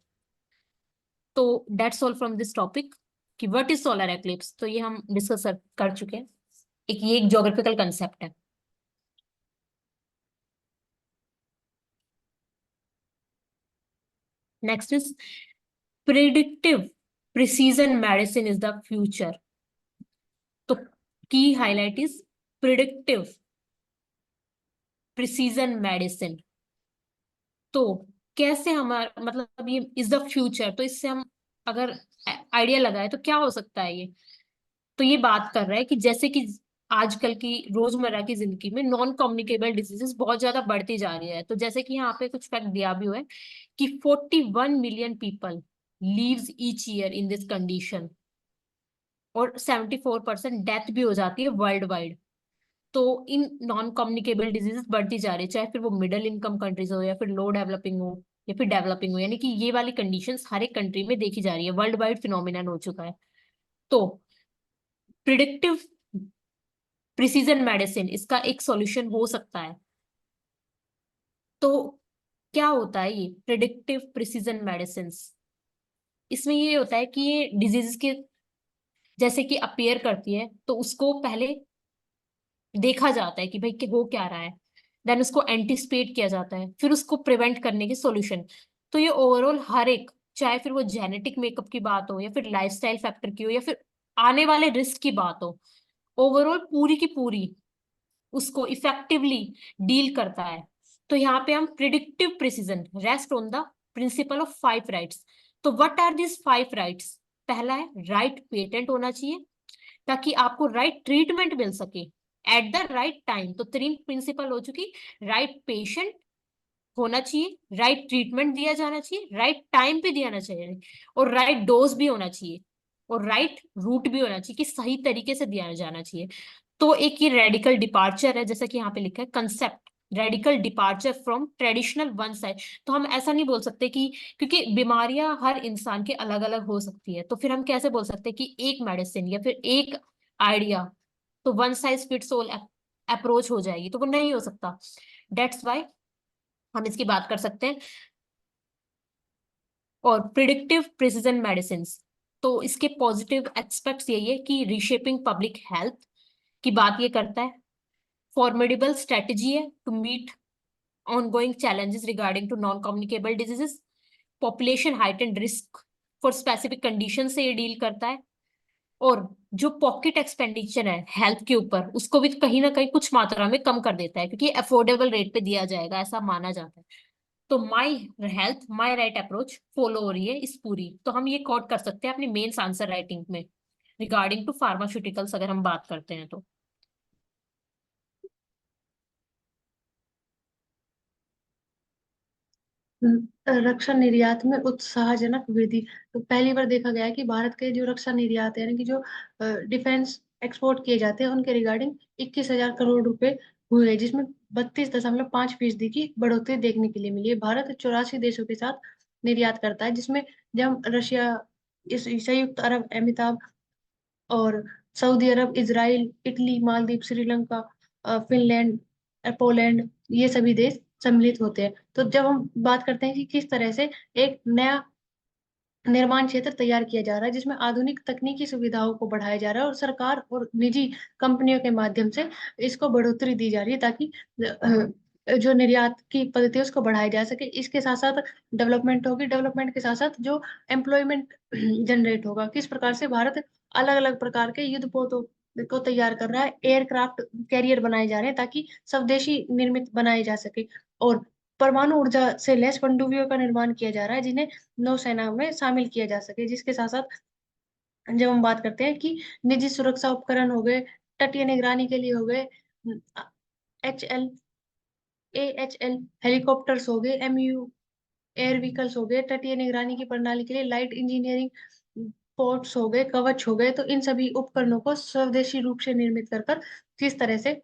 तो that's all from this topic कि व्हाट इज सोलर एक्लिप्स, तो ये हम डिस्कस कर चुके हैं। ये एक ज्योग्राफिकल कंसेप्ट है। Next is predictive precision medicine is the future. तो की highlight is predictive precision medicine. तो कैसे हमारा मतलब ये इज द फ्यूचर, तो इससे हम अगर आइडिया लगाए तो क्या हो सकता है ये। तो ये बात कर रहा है कि जैसे कि आजकल की रोजमर्रा की जिंदगी में नॉन कम्युनिकेबल डिजीजेस बहुत ज्यादा बढ़ती जा रही है। तो जैसे कि यहाँ पे कुछ फैक्ट दिया भी हुआ है कि 41 million people leaves each year in this condition, और 74% डेथ भी हो जाती है वर्ल्ड वाइड। तो इन नॉन कम्युनिकेबल डिजीजेस बढ़ती जा रही है, चाहे फिर वो मिडिल इनकम कंट्रीज हो या फिर लो डेवलपिंग हो या फिर डेवलपिंग हो, यानी कि ये वाली कंडीशंस हर एक कंट्री में देखी जा रही है, वर्ल्ड वाइड फिनोमिनन हो चुका है। तो प्रिडिक्टिव प्रिसीजन मेडिसिन इसका एक सॉल्यूशन हो सकता है। तो क्या होता है ये प्रिडिक्टिव प्रिसीजन मेडिसिन, इसमें ये होता है कि ये डिजीज के जैसे कि अपीयर करती है तो उसको पहले देखा जाता है कि भाई कि हो क्या रहा है, देन उसको एंटिसिपेट किया जाता है, फिर उसको प्रिवेंट करने के सॉल्यूशन। तो ये ओवरऑल हर एक, चाहे फिर वो जेनेटिक मेकअप की बात हो या फिर लाइफस्टाइल फैक्टर की हो या फिर आने वाले रिस्क की बात हो, ओवरऑल पूरी की पूरी उसको इफेक्टिवली डील करता है। तो यहाँ पे हम predictive precision rest on the principle of 5 rights. तो व्हाट आर दिस 5 राइट्स, पहला है राइट पेटेंट होना चाहिए ताकि आपको राइट ट्रीटमेंट मिल सके एट द राइट टाइम। तो 3 प्रिंसिपल हो चुकी, राइट पेशेंट होना चाहिए, राइट ट्रीटमेंट दिया जाना चाहिए, राइट टाइम पे दिया चाहिए, और राइट डोज भी होना चाहिए, और राइट रूट भी होना चाहिए कि सही तरीके से दिया जाना चाहिए। तो एक ये रेडिकल डिपार्चर है, जैसा कि यहाँ पे लिखा है concept, radical departure from traditional one side. तो हम ऐसा नहीं बोल सकते कि, क्योंकि बीमारियां हर इंसान के अलग अलग हो सकती है, तो फिर हम कैसे बोल सकते हैं कि एक मेडिसिन या फिर एक आइडिया तो one size fits all approach हो जाएगी, तो वो नहीं हो सकता। डेट्स वाई हम इसकी बात कर सकते हैं। और प्रिडिक्टिव प्रिसिजन मेडिसिन। तो इसके पॉजिटिव एस्पेक्ट्स यही है कि रीशेपिंग पब्लिक हेल्थ की बात ये करता है, फॉर्मिडेबल स्ट्रेटेजी है to meet ongoing challenges regarding to non-communicable diseases, population heightened risk for specific condition से ये डील करता है, और जो पॉकेट एक्सपेंडिचर है हेल्थ के ऊपर उसको भी कहीं ना कहीं कुछ मात्रा में कम कर देता है, क्योंकि अफोर्डेबल रेट पे दिया जाएगा ऐसा माना जाता है। तो my health my right approach follow हो रही है इस पूरी। तो हम ये कोट कर सकते हैं अपनी मेंस आंसर राइटिंग में रिगार्डिंग टू फार्मास्यूटिकल्स अगर हम बात करते हैं तो। रक्षा निर्यात में उत्साहजनक वृद्धि। तो पहली बार देखा गया है कि भारत के जो रक्षा निर्यात है, यानी कि जो डिफेंस एक्सपोर्ट किए जाते हैं, उनके रिगार्डिंग 21,000 करोड़ रुपए हुए हैं, जिसमें 32.5% की बढ़ोतरी देखने के लिए मिली है। भारत 84 देशों के साथ निर्यात करता है, जिसमें जब रशिया, इस संयुक्त अरब अमीरात और सऊदी अरब, Israel, Italy, Maldives, Sri Lanka, Finland, Poland, ये सभी देश सम्मिलित होते हैं। तो जब हम बात करते हैं कि किस तरह से एक नया निर्माण क्षेत्र तैयार किया जा रहा है, जिसमें आधुनिक तकनीकी सुविधाओं को बढ़ाया जा रहा है और सरकार और निजी कंपनियों के माध्यम से इसको बढ़ोतरी दी जा रही है, ताकि जो निर्यात की पद्धति है उसको बढ़ाया जा सके। इसके साथ साथ डेवलपमेंट होगी, डेवलपमेंट के साथ साथ जो एम्प्लॉयमेंट जनरेट होगा। किस प्रकार से भारत अलग अलग प्रकार के युद्धपोतों को तैयार कर रहा है, एयरक्राफ्ट कैरियर बनाए जा रहे हैं ताकि स्वदेशी निर्मित बनाए जा सके, और परमाणु ऊर्जा से लैस पनडुब्बियों का निर्माण किया जा रहा है, जिन्हें नौसेना में शामिल किया जा सके। जिसके साथ साथ जब हम बात करते हैं कि निजी सुरक्षा उपकरण हो गए, तटीय निगरानी के लिए हो गए, HL AHL हेलीकॉप्टर्स हो गए, MU एयर व्हीकल्स हो गए, तटीय निगरानी की प्रणाली के लिए लाइट इंजीनियरिंग पोर्ट्स हो गए, कवच हो गए, तो इन सभी उपकरणों को स्वदेशी रूप से निर्मित कर कर किस तरह से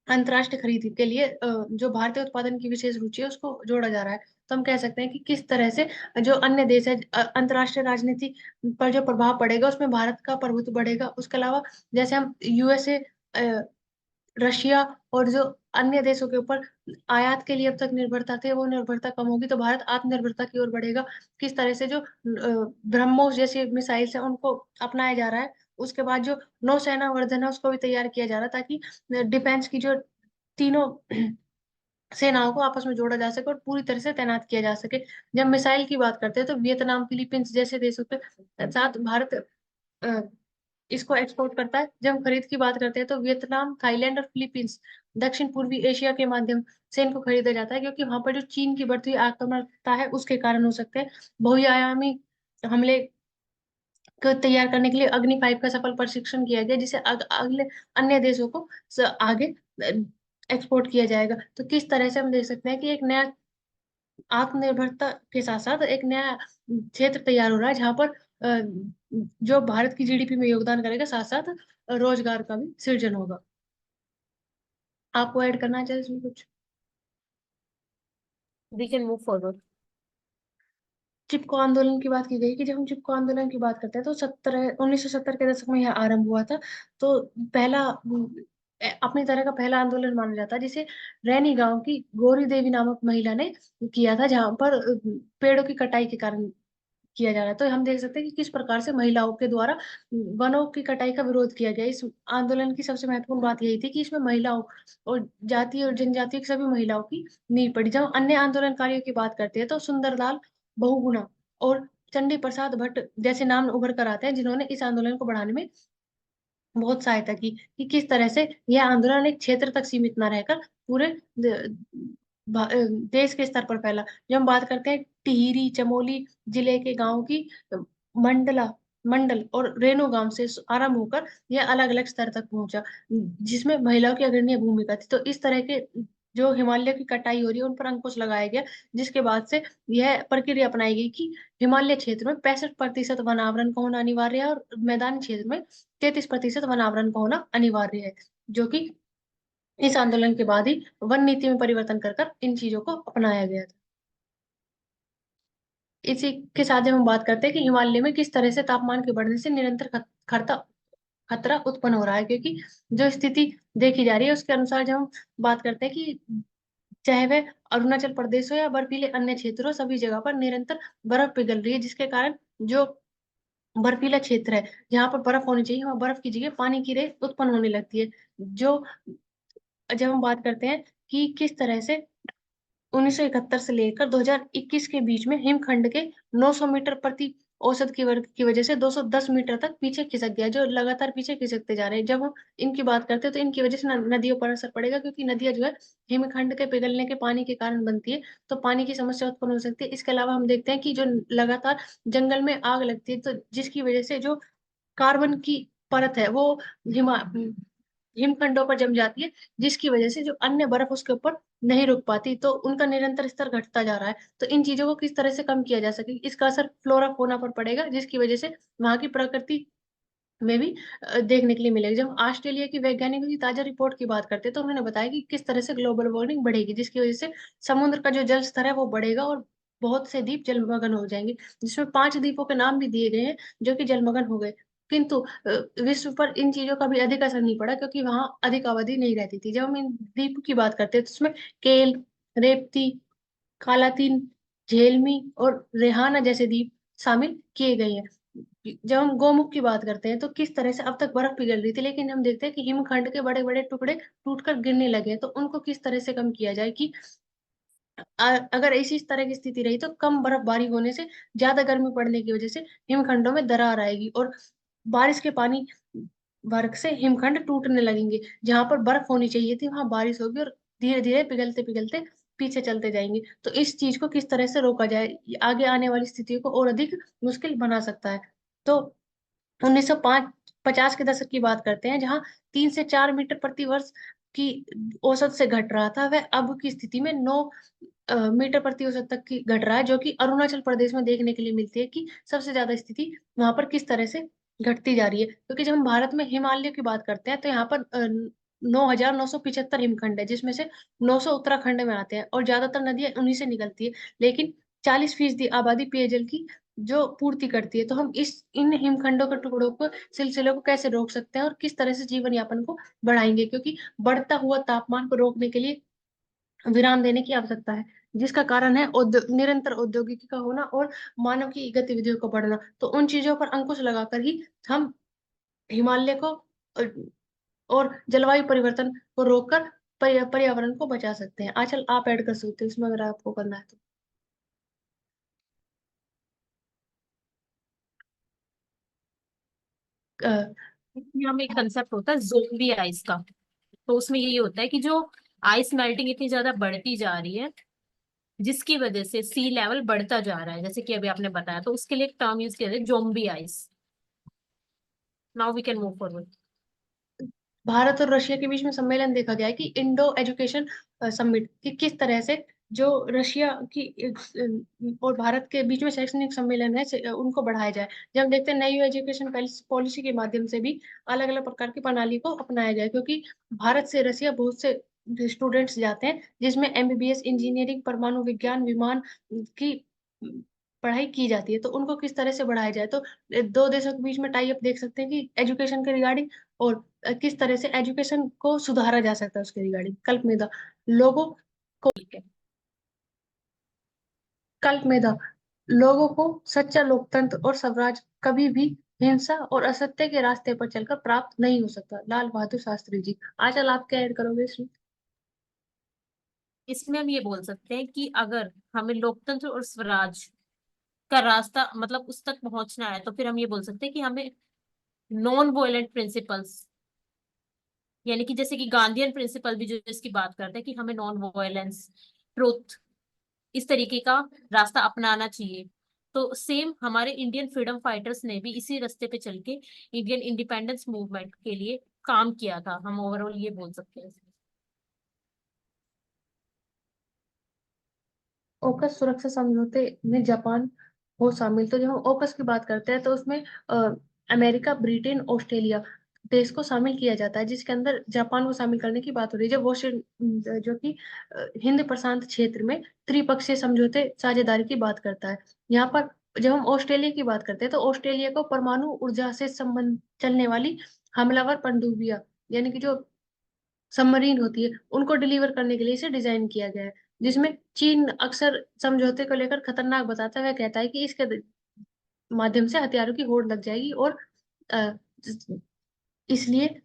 अंतर्राष्ट्रीय खरीद के लिए जो भारतीय उत्पादन की विशेष रुचि है उसको जोड़ा जा रहा है। तो हम कह सकते हैं कि किस तरह से जो अन्य देश है, अंतर्राष्ट्रीय राजनीति पर जो प्रभाव पड़ेगा उसमें भारत का प्रभुत्व बढ़ेगा। उसके अलावा जैसे हम USA, रशिया और जो अन्य देशों के ऊपर आयात के लिए अब तक निर्भरता थी, वो निर्भरता कम होगी, तो भारत आत्मनिर्भरता की ओर बढ़ेगा। किस तरह से जो ब्रह्मोस जैसे मिसाइल है उनको अपनाया जा रहा है। उसके बाद जो नौसेना वर्धन है उसको भी तैयार किया जा रहा है, ताकि डिफेंस की जो तीनों सेनाओं को आपस में जोड़ा जा सके और पूरी तरह से तैनात किया जा सके। जब मिसाइल की बात करते हैं तो वियतनाम, फिलीपींस जैसे देशों के साथ भारत अ, इसको एक्सपोर्ट करता है। जब हम खरीद की बात करते हैं तो वियतनाम, थाईलैंड और फिलीपींस दक्षिण पूर्वी एशिया के माध्यम से इनको खरीदा जाता है, क्योंकि वहां पर जो चीन की बढ़ती हुई आक्रामकता है उसके कारण हो सकते हैं। बहुआयामी हमले को तैयार करने के लिए अग्नि 5 का सफल प्रशिक्षण किया गया, जिसे अगले अन्य देशों को आगे एक्सपोर्ट किया जाएगा। तो किस तरह से हम देख सकते हैं कि एक नया आत्मनिर्भरता के साथ साथ एक नया क्षेत्र तैयार हो रहा है, जहां पर जो भारत की GDP में योगदान करेगा, साथ साथ रोजगार का भी सृजन होगा। आपको ऐड करना चाहिए इसमें कुछ? We can move forward. Chipko Andolan की बात की गई कि जब हम चिपको आंदोलन की बात करते हैं तो 1970 के दशक में यह आरंभ हुआ था। तो पहला अपनी तरह का पहला आंदोलन माना जाता है, जिसे रैनी गांव की गौरी देवी नामक महिला ने किया था, जहां पर पेड़ों की कटाई के कारण किया जा रहा है। तो हम देख सकते हैं कि किस प्रकार से महिलाओं के द्वारा वनों की कटाई का विरोध किया गया। इस आंदोलन की सबसे महत्वपूर्ण बात यही थी कि इसमें महिलाओं और जाति और जनजाति की सभी महिलाओं की नींव पड़ी। जब अन्य आंदोलनकारियों की बात करते हैं तो सुंदरलाल बहुगुणा और चंडी प्रसाद भट्ट जैसे नाम उभर कर आते हैं, जिन्होंने इस आंदोलन को बढ़ाने में बहुत सहायता की, कि किस तरह से यह आंदोलन एक क्षेत्र तक सीमित ना रहकर पूरे देश के स्तर पर फैला। जब हम बात करते हैं टिहरी चमोली जिले के गांव की, मंडला मंडल और रेणु गांव से आरंभ होकर यह अलग अलग स्तर तक पहुंचा, जिसमें महिलाओं की अग्रणी भूमिका थी। तो इस तरह के जो हिमालय की कटाई हो रही है उन पर अंकुश लगाया गया, जिसके बाद से यह प्रक्रिया अपनाई गई कि हिमालय क्षेत्र में 65% वन आवरण का होना अनिवार्य है और मैदानी क्षेत्र में 33% वन आवरण का होना अनिवार्य है, जो कि इस आंदोलन के बाद ही वन नीति में परिवर्तन कर कर इन चीजों को अपनाया गया था। इसी के साथ जब हम बात करते हैं कि हिमालय में किस तरह से तापमान के बढ़ने से निरंतर खतरा खतरा उत्पन्न हो रहा है, क्योंकि जो स्थिति देखी जा रही है उसके अनुसार जब हम बात करते हैं कि चाहे वह अरुणाचल प्रदेश हो या बर्फीले अन्य क्षेत्र हो, सभी जगह पर निरंतर बर्फ पिघल रही है, जिसके कारण जो बर्फीला क्षेत्र है जहाँ पर बर्फ होनी चाहिए वहाँ बर्फ की जगह पानी की रेत उत्पन्न होने लगती है। जो जब हम बात करते हैं कि किस तरह से 1971 से लेकर 2021 के बीच में हिमखंड के 900 मीटर प्रति औसत की वर्ग की वजह से 210 मीटर तक पीछे खिसक गया, जो लगातार पीछे खिसकते जा रहे हैं। जब हम इनकी बात करते हैं तो इनकी वजह से नदियों पर असर पड़ेगा, क्योंकि नदियां जो है हिमखंड के पिघलने के पानी के कारण बनती है, तो पानी की समस्या उत्पन्न हो सकती है। इसके अलावा हम देखते हैं कि जो लगातार जंगल में आग लगती है, तो जिसकी वजह से जो कार्बन की परत है वो हिमा हिमखंडों पर जम जाती है, जिसकी वजह से जो अन्य बर्फ उसके ऊपर नहीं रुक पाती, तो उनका निरंतर स्तर घटता जा रहा है। तो इन चीजों को किस तरह से कम किया जा सके, इसका असर फ्लोरा फौना पर पड़ेगा, जिसकी वजह से वहां की प्रकृति में भी देखने के लिए मिलेगा। जब ऑस्ट्रेलिया की वैज्ञानिकों की ताजा रिपोर्ट की बात करते हैं तो उन्होंने बताया कि किस तरह से ग्लोबल वार्मिंग बढ़ेगी, जिसकी वजह से समुद्र का जो जल स्तर है वो बढ़ेगा और बहुत से द्वीप जलमग्न हो जाएंगे, जिसमें 5 द्वीपों के नाम भी दिए गए हैं जो कि जलमग्न हो गए। किंतु विश्व पर इन चीजों का भी अधिक असर नहीं पड़ा, क्योंकि वहां अधिक आबादी नहीं रहती थी। जब हम इन द्वीप की बात करते हैं तो उसमें केल, रेपती, कालातीन, झेलमी और रेहाना जैसे द्वीप शामिल किए गए हैं। जब हम गोमुख की बात करते हैं तो किस तरह से अब तक बर्फ पिघल रही थी, लेकिन हम देखते हैं कि हिमखंड के बड़े बड़े टुकड़े टूटकर गिरने लगे हैं। तो उनको किस तरह से कम किया जाए कि अगर इसी तरह की स्थिति रही तो कम बर्फबारी होने से ज्यादा गर्मी पड़ने की वजह से हिमखंडों में दरार आएगी और बारिश के पानी बर्फ से हिमखंड टूटने लगेंगे। जहां पर बर्फ होनी चाहिए थी वहां बारिश होगी और धीरे धीरे पिघलते पिघलते पीछे चलते जाएंगे। तो इस चीज को किस तरह से रोका जाए, ये आगे आने वाली स्थितियों को और अधिक मुश्किल बना सकता है। तो 1950 के दशक की बात करते हैं, जहां 3 से 4 मीटर प्रति वर्ष की औसत से घट रहा था, वह अब की स्थिति में 9 मीटर प्रति औसत तक की घट रहा है, जो कि अरुणाचल प्रदेश में देखने के लिए मिलती है कि सबसे ज्यादा स्थिति वहां पर किस तरह से घटती जा रही है। क्योंकि जब हम भारत में हिमालय की बात करते हैं तो यहाँ पर 9,975 हिमखंड है, जिसमें से 900 उत्तराखंड में आते हैं और ज्यादातर नदियां उन्हीं से निकलती है। लेकिन 40% आबादी पेयजल की जो पूर्ति करती है। तो हम इस इन हिमखंडों के टुकड़ों को सिलसिले को कैसे रोक सकते हैं और किस तरह से जीवन यापन को बढ़ाएंगे, क्योंकि बढ़ता हुआ तापमान को रोकने के लिए विराम देने की आवश्यकता है, जिसका कारण है निरंतर औद्योगिकी का होना और मानव की गतिविधियों का बढ़ना। तो उन चीजों पर अंकुश लगाकर ही हम हिमालय को अ, और जलवायु परिवर्तन को रोककर पर्यावरण को बचा सकते हैं। आंचल आप ऐड कर सकते हो इसमें अगर आपको करना है तो। अ, यहाँ में एक कंसेप्ट होता है जोम्बी आइस का। तो उसमें यही होता है कि जो आइस मेल्टिंग इतनी ज्यादा बढ़ती जा रही है, जिसकी वजह से सी लेवल बढ़ता जा रहा है, जैसे कि अभी आपने बताया, तो उसके लिए एक टर्म यूज किया जाए, zombie ice. Now we can move forward. Bharat और रशिया के बीच में सम्मेलन देखा गया है कि इंडो एजुकेशन समिट, कि किस तरह से जो रशिया की और भारत के बीच में शैक्षणिक सम्मेलन है उनको बढ़ाया जाए। जब हम देखते हैं नई एजुकेशन पॉलिसी के माध्यम से भी अलग अलग प्रकार की प्रणाली को अपनाया जाए, क्योंकि भारत से रशिया बहुत से स्टूडेंट्स जाते हैं, जिसमें एमबीबीएस, इंजीनियरिंग, परमाणु विज्ञान, विमान की पढ़ाई की जाती है। तो उनको किस तरह से बढ़ाया जाए, तो दो देशों के बीच में टाई अप देख सकते हैं कि एजुकेशन के रिगार्डिंग, और किस तरह से एजुकेशन को सुधारा जा सकता है उसके रिगार्डिंग। कल्पमेदा लोगों ठीक है। कल्पमेदा लोगों को सच्चा लोकतंत्र और स्वराज कभी भी हिंसा और असत्य के रास्ते पर चलकर प्राप्त नहीं हो सकता। लाल बहादुर शास्त्री जी। आजकल आप क्या ऐड करोगे इसमें? इसमें हम ये बोल सकते हैं कि अगर हमें लोकतंत्र और स्वराज का रास्ता मतलब उस तक पहुंचना है, तो फिर हम ये बोल सकते हैं कि हमें नॉन वोयलेंट प्रिंसिपल्स, यानी कि जैसे कि गांधीयन प्रिंसिपल भी जो इसकी बात करते हैं कि हमें नॉन वोयलेंस, ट्रुथ, इस तरीके का रास्ता अपनाना चाहिए। तो सेम हमारे इंडियन फ्रीडम फाइटर्स ने भी इसी रास्ते पे चल के इंडियन इंडिपेंडेंस मूवमेंट के लिए काम किया था, हम ओवरऑल ये बोल सकते हैं। ओकस सुरक्षा समझौते में जापान हो शामिल। तो जब हम ओकस की बात करते हैं तो उसमें अमेरिका, ब्रिटेन, ऑस्ट्रेलिया देश को शामिल किया जाता है, जिसके अंदर जापान को शामिल करने की बात हो रही है। जब वॉशिंगटन जो कि हिंद प्रशांत क्षेत्र में त्रिपक्षीय समझौते साझेदारी की बात करता है। यहाँ पर जब हम ऑस्ट्रेलिया की बात करते हैं तो ऑस्ट्रेलिया को परमाणु ऊर्जा से संबंध चलने वाली हमलावर पनडुब्बियां, यानी कि जो सबमरीन होती है, उनको डिलीवर करने के लिए इसे डिजाइन किया गया है। जिसमें चीन अक्सर समझौते को लेकर खतरनाक बताता है, वह कहता है कि इसके माध्यम से हथियारों की होड़ लग जाएगी और अ, इसलिए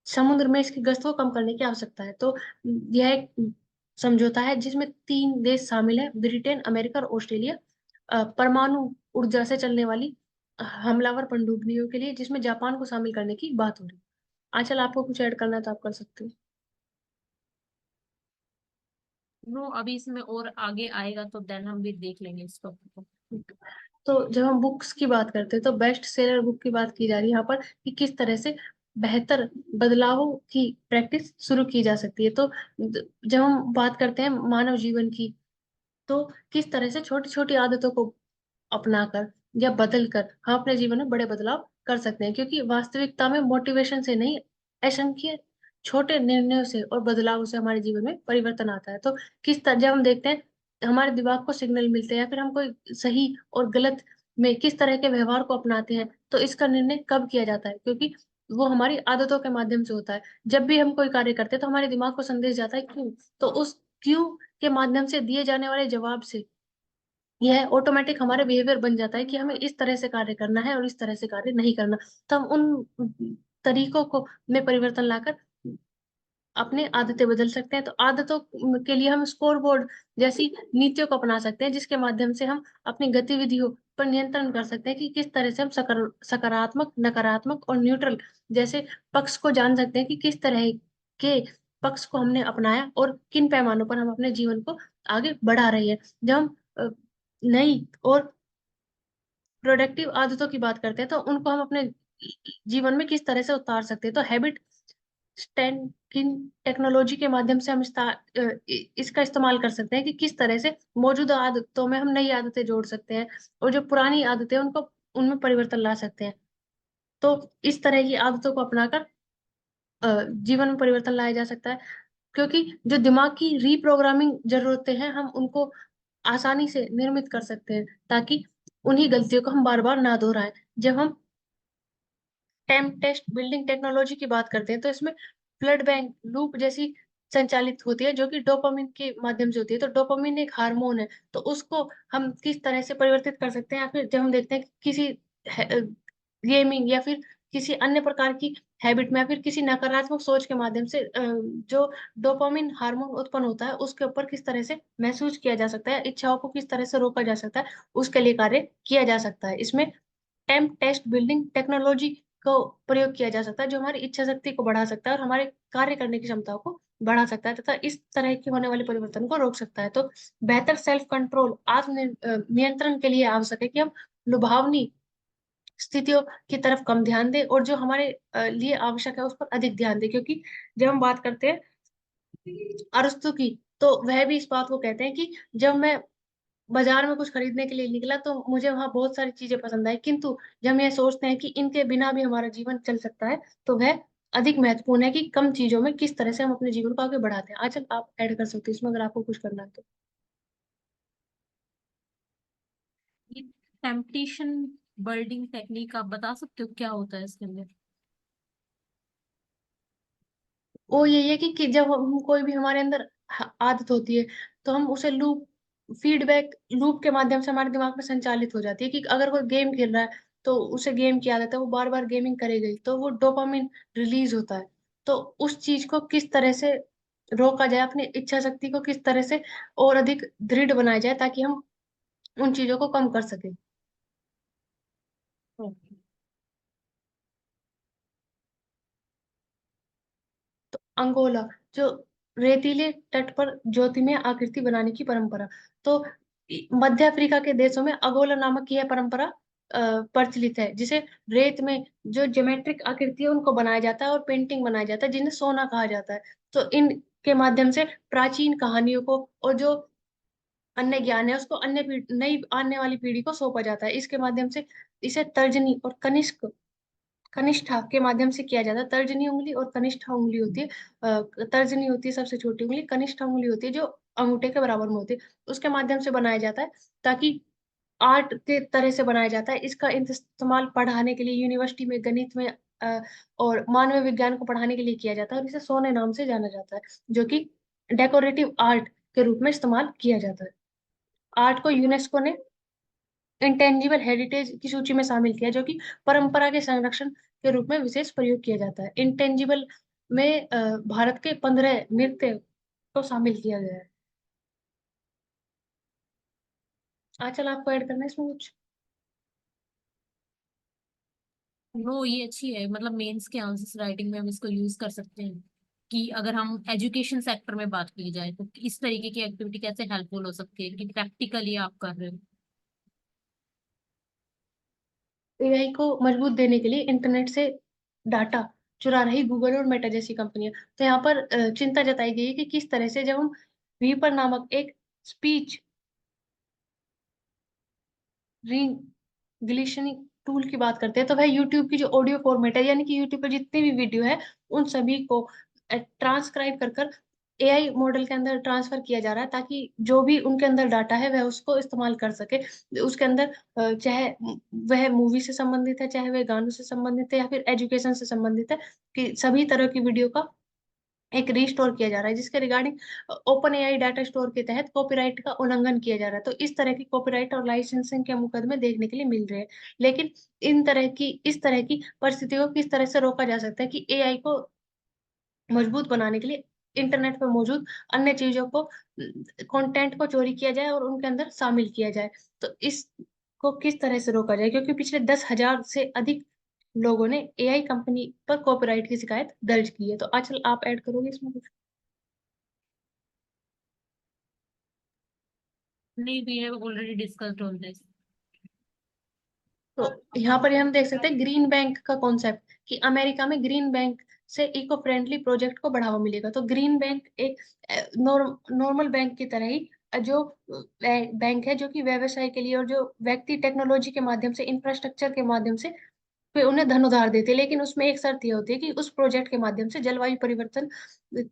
समुद्र में इसकी गश्त को कम करने की आवश्यकता है। तो यह एक समझौता है जिसमें 3 देश शामिल है, ब्रिटेन, अमेरिका और ऑस्ट्रेलिया, परमाणु ऊर्जा से चलने वाली हमलावर पनडुब्बियों के लिए, जिसमें जापान को शामिल करने की बात हो रही है। आंचल, आपको कुछ ऐड करना है तो आप कर सकते हो। नो, अभी इसमें और आगे आएगा तो देन हम भी देख लेंगे इस टॉपिक को। तो जब हम बुक्स की बात करते हैं तो बेस्ट सेलर बुक की बात की जा रही है यहाँ पर, कि किस तरह से बेहतर बदलावों की प्रैक्टिस शुरू की जा सकती है। तो जब हम बात करते हैं मानव जीवन की, तो किस तरह से छोटी छोटी आदतों को अपनाकर या बदल कर हम अपने जीवन में बड़े बदलाव कर सकते हैं, क्योंकि वास्तविकता में मोटिवेशन से नहीं, असंख्य छोटे निर्णयों से और बदलावों से हमारे जीवन में परिवर्तन आता है। तो किस तरह जब हम देखते हैं हमारे दिमाग को सिग्नल मिलते हैं या फिर हम कोई सही और गलत में किस तरह के व्यवहार को अपनाते हैं, तो इसका निर्णय कब किया जाता है, क्योंकि वो हमारी आदतों के माध्यम से होता है। जब भी हम कोई कार्य करते हैं तो हमारे दिमाग को संदेश जाता है क्यों, तो उस क्यों के माध्यम से दिए जाने वाले जवाब से यह ऑटोमेटिक हमारे बिहेवियर बन जाता है कि हमें इस तरह से कार्य करना है और इस तरह से कार्य नहीं करना। तो हम उन तरीकों को में परिवर्तन लाकर अपने आदतें बदल सकते हैं। तो आदतों के लिए हम स्कोर बोर्ड जैसी नीतियों को अपना सकते हैं, जिसके माध्यम से हम अपनी गतिविधियों पर नियंत्रण कर सकते हैं कि किस तरह से हम सकारात्मक, नकारात्मक और न्यूट्रल जैसे पक्ष को जान सकते हैं कि किस तरह के पक्ष को हमने अपनाया और किन पैमानों पर हम अपने जीवन को आगे बढ़ा रहे हैं। जब हम नई और प्रोडक्टिव आदतों की बात करते हैं तो उनको हम अपने जीवन में किस तरह से उतार सकते हैं। तो हैबिट स्टैकिंग टेक्नोलॉजी के माध्यम से हम इसका इस्तेमाल कर सकते हैं कि किस तरह से मौजूदा आदतों में हम नई आदतें जोड़ सकते हैं और जो पुरानी आदतें हैं उनको उनमें परिवर्तन ला सकते हैं। तो इस तरह की आदतों को अपनाकर जीवन में परिवर्तन लाया जा सकता है, क्योंकि जो दिमाग की रीप्रोग्रामिंग जरूरतें हैं हम उनको आसानी से निर्मित कर सकते हैं, ताकि उन्हीं गलतियों को हम बार बार ना दोहराएं। जब हम टेम टेस्ट बिल्डिंग टेक्नोलॉजी की बात करते हैं तो इसमें ब्लड बैंक लूप जैसी संचालित होती है, जो कि डोपामिन के माध्यम से होती है। तो डोपामिन एक हार्मोन है, तो उसको हम किस तरह से परिवर्तित कर सकते हैं, या फिर जब हम देखते हैं कि किसी गेमिंग या फिर किसी अन्य प्रकार की हैबिट में या फिर किसी नकारात्मक सोच के माध्यम से जो डोपामिन हार्मोन उत्पन्न होता है उसके ऊपर किस तरह से महसूस किया जा सकता है, इच्छाओं को किस तरह से रोका जा सकता है, उसके लिए कार्य किया जा सकता है। इसमें टेम टेस्ट बिल्डिंग टेक्नोलॉजी को प्रयोग किया जा सकता है, जो हमारी इच्छा शक्ति को बढ़ा सकता है और हमारे कार्य करने की क्षमताओं को बढ़ा सकता है, तथा इस तरह के होने वाले परिवर्तन को रोक सकता है। तो बेहतर सेल्फ कंट्रोल, आत्म नियंत्रण के लिए आवश्यक है कि हम लुभावनी स्थितियों की तरफ कम ध्यान दें और जो हमारे लिए आवश्यक है उस पर अधिक ध्यान दें। क्योंकि जब हम बात करते हैं अरस्तु की, तो वह भी इस बात को कहते हैं कि जब मैं बाजार में कुछ खरीदने के लिए निकला तो मुझे वहां बहुत सारी चीजें पसंद आई, किंतु जब हम ये सोचते हैं कि इनके बिना भी हमारा जीवन चल सकता है, तो वह अधिक महत्वपूर्ण है कि कम चीजों में किस तरह से हम अपने जीवन को आगे बढ़ाते हैं। आजकल आप ऐड कर सकते हो इसमें अगर आपको कुछ करना है तो। ये टेम्पटेशन बिल्डिंग टेक्निक आप बता सकते हो क्या होता है इसके अंदर? वो यही है कि जब हम कोई भी हमारे अंदर आदत होती है तो हम उसे लूप फीडबैक लूप के माध्यम से हमारे दिमाग में संचालित हो जाती है कि अगर कोई गेम खेल रहा है तो उसे गेम की आदत है, वो बार बार गेमिंग करेगी तो वो डोपामिन रिलीज होता है। तो उस चीज को किस तरह से रोका जाए, अपनी इच्छा शक्ति को किस तरह से और अधिक दृढ़ बनाया जाए ताकि हम उन चीजों को कम कर सके। ओके। तो अंगोला, जो रेतीले तट पर ज्योतिमय आकृति बनाने की परंपरा। तो मध्य अफ्रीका के देशों में अगोला नामक यह परंपरा प्रचलित है, जिसे रेत में जो ज्योमेट्रिक आकृति है उनको बनाया जाता है और पेंटिंग बनाया जाता है, जिन्हें सोना कहा जाता है। तो इनके माध्यम से प्राचीन कहानियों को और जो अन्य ज्ञान है उसको नई आने वाली पीढ़ी को सौंपा जाता है। इसके माध्यम से इसे तर्जनी और कनिष्ठा के माध्यम से किया जाता है। तर्जनी उंगली और कनिष्ठा उंगली होती है। तर्जनी होती है सबसे छोटी उंगली, कनिष्ठा उंगली होती है जो अंगूठे के बराबर में होती है। उसके माध्यम से बनाया जाता है, ताकि आर्ट के तरह से बनाया जाता है। इसका इस्तेमाल पढ़ाने के लिए यूनिवर्सिटी में गणित में और मानवीय विज्ञान को पढ़ाने के लिए किया जाता है, और इसे सोने नाम से जाना जाता है, जो कि डेकोरेटिव आर्ट के रूप में इस्तेमाल किया जाता है। आर्ट को यूनेस्को ने इंटेंजिबल हेरिटेज की सूची में शामिल किया, जो कि परंपरा के संरक्षण के रूप में विशेष प्रयोग किया जाता है। इंटेंजिबल में भारत के 15 नृत्य को शामिल किया गया है। आंचल, आपको ऐड करना है इसमें कुछ? नो, ये अच्छी है, मतलब मेंस के आंसर्स राइटिंग में हम इसको यूज कर सकते हैं कि अगर हम एजुकेशन सेक्टर में बात की जाए तो इस तरीके की एक्टिविटी कैसे हेल्पफुल हो सकती है कि प्रैक्टिकली आप कर रहे हो। एआई को मजबूत देने के लिए इंटरनेट से डाटा चुरा रही गूगल और मेटा जैसी कंपनियां। तो यहाँ पर चिंता जताई गई है कि किस तरह से जब हम रीपर नामक एक स्पीच रीग्लिशनिंग टूल की बात करते हैं, तो वह यूट्यूब की जो ऑडियो फॉर्मेट है, यानी कि यूट्यूब पर जितने भी वीडियो है उन सभी को ट्रांसक्राइब कर कर एआई मॉडल के अंदर ट्रांसफर किया जा रहा है, ताकि जो भी उनके अंदर डाटा है वह उसको इस्तेमाल कर सके। उसके अंदर चाहे वह मूवी से संबंधित है, चाहे वह गानों से संबंधित है, या फिर एजुकेशन से संबंधित है, कि सभी तरह की वीडियो का एक रीस्टोर किया जा रहा है, जिसके regarding open AI data store के तहत कॉपीराइट का उल्लंघन किया जा रहा है। तो इस तरह की कॉपीराइट और लाइसेंसिंग के मुकदमे देखने के लिए मिल रहे हैं। लेकिन इस तरह की परिस्थितियों को किस तरह से रोका जा सकता है कि एआई को मजबूत बनाने के लिए इंटरनेट पर मौजूद अन्य चीजों को, कंटेंट को चोरी किया जाए और उनके अंदर शामिल किया जाए। तो इसको किस तरह से रोका जाए, क्योंकि पिछले 10,000 से अधिक लोगों ने एआई कंपनी पर कॉपीराइट की शिकायत दर्ज की है। तो आजकल आप ऐड करोगे इसमें कुछ? नहीं, we have already discussed on this. तो यहाँ पर हम देख सकते हैं ग्रीन बैंक का कॉन्सेप्ट, कि अमेरिका में ग्रीन बैंक से इको फ्रेंडली प्रोजेक्ट को बढ़ावा मिलेगा। तो ग्रीन बैंक एक नॉर्मल बैंक की तरह ही जो बैंक है, जो कि व्यवसाय के लिए, और जो व्यक्ति टेक्नोलॉजी के माध्यम से, इंफ्रास्ट्रक्चर के माध्यम से वे उन्हें धन उधार देते हैं। लेकिन उसमें एक शर्त ये होती है कि उस प्रोजेक्ट के माध्यम से जलवायु परिवर्तन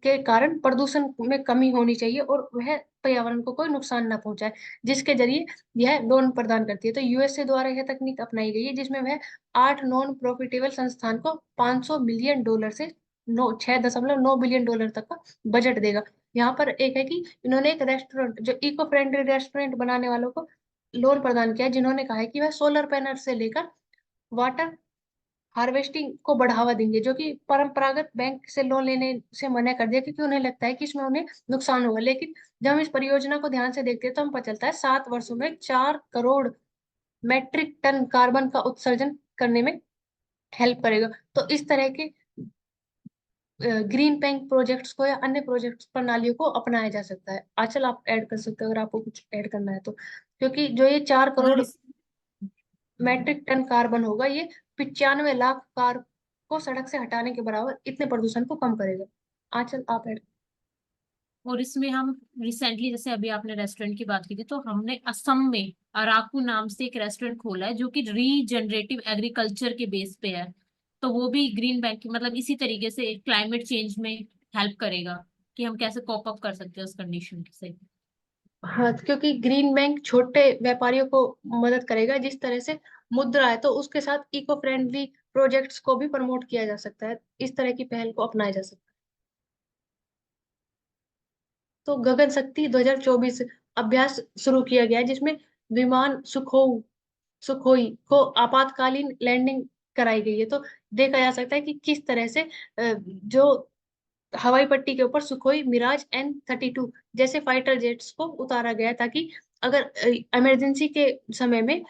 के कारण प्रदूषण में कमी होनी चाहिए, और वह पर्यावरण को कोई नुकसान ना पहुंचाए, जिसके जरिए यह लोन प्रदान करती है। तो यूएसए द्वारा यह तकनीक अपनाई गई है, जिसमें वह 8 नॉन प्रॉफिटेबल संस्थान को $500 मिलियन से 6.9 बिलियन तक का बजट देगा। यहाँ पर एक है कि इन्होंने एक रेस्टोरेंट, जो इको फ्रेंडली रेस्टोरेंट बनाने वालों को लोन प्रदान किया, जिन्होंने कहा है कि वह सोलर पैनल से लेकर वाटर हार्वेस्टिंग को बढ़ावा देंगे, जो कि परंपरागत बैंक से लोन लेने से मना कर दिया, क्योंकि उन्हें लगता है कि इसमें उन्हें नुकसान होगा। लेकिन जब हम इस परियोजना को ध्यान से देखते हैं तो हमें पता चलता है 7 वर्षों में 4 करोड़ मीट्रिक टन कार्बन का उत्सर्जन करने में हेल्प करेगा। तो इस तरह के ग्रीन बैंक प्रोजेक्ट्स को या अन्य प्रोजेक्ट्स प्रणालियों को अपनाया जा सकता है। आचल, आप ऐड कर सकते हो अगर आपको कुछ ऐड करना है तो, क्योंकि जो ये 4 मतलब करोड़ इस मैट्रिक टन कार्बन होगा, ये 95 लाख कार को सड़क से हटाने के बराबर इतने प्रदूषण को कम करेगा। आंचल, आप ऐड। और इसमें हम रिसेंटली, जैसे अभी आपने रेस्टोरेंट की बात की थी, तो हमने असम में अराकू नाम से एक रेस्टोरेंट खोला है जो कि रीजनरेटिव एग्रीकल्चर के बेस पे है। तो वो भी ग्रीन बैंक मतलब इसी तरीके से क्लाइमेट चेंज में हेल्प करेगा कि हम कैसे कॉप अप कर सकते हैं उस कंडीशन से। हाँ, क्योंकि ग्रीन बैंक छोटे व्यापारियों को मदद करेगा। जिस तरह से मुद्रा है, तो उसके साथ इको फ्रेंडली प्रोजेक्ट्स को भी प्रमोट किया जा सकता है, इस तरह की पहल को अपनाया जा सकता है। तो गगन शक्ति 2024 अभ्यास शुरू किया गया है, जिसमें विमान सुखोई को आपातकालीन लैंडिंग कराई गई है। तो देखा जा सकता है कि किस तरह से जो हवाई पट्टी के ऊपर सुखोई मिराज N-32 जैसे फाइटर जेट्स को उतारा गया है, ताकि अगर इमरजेंसी के समय में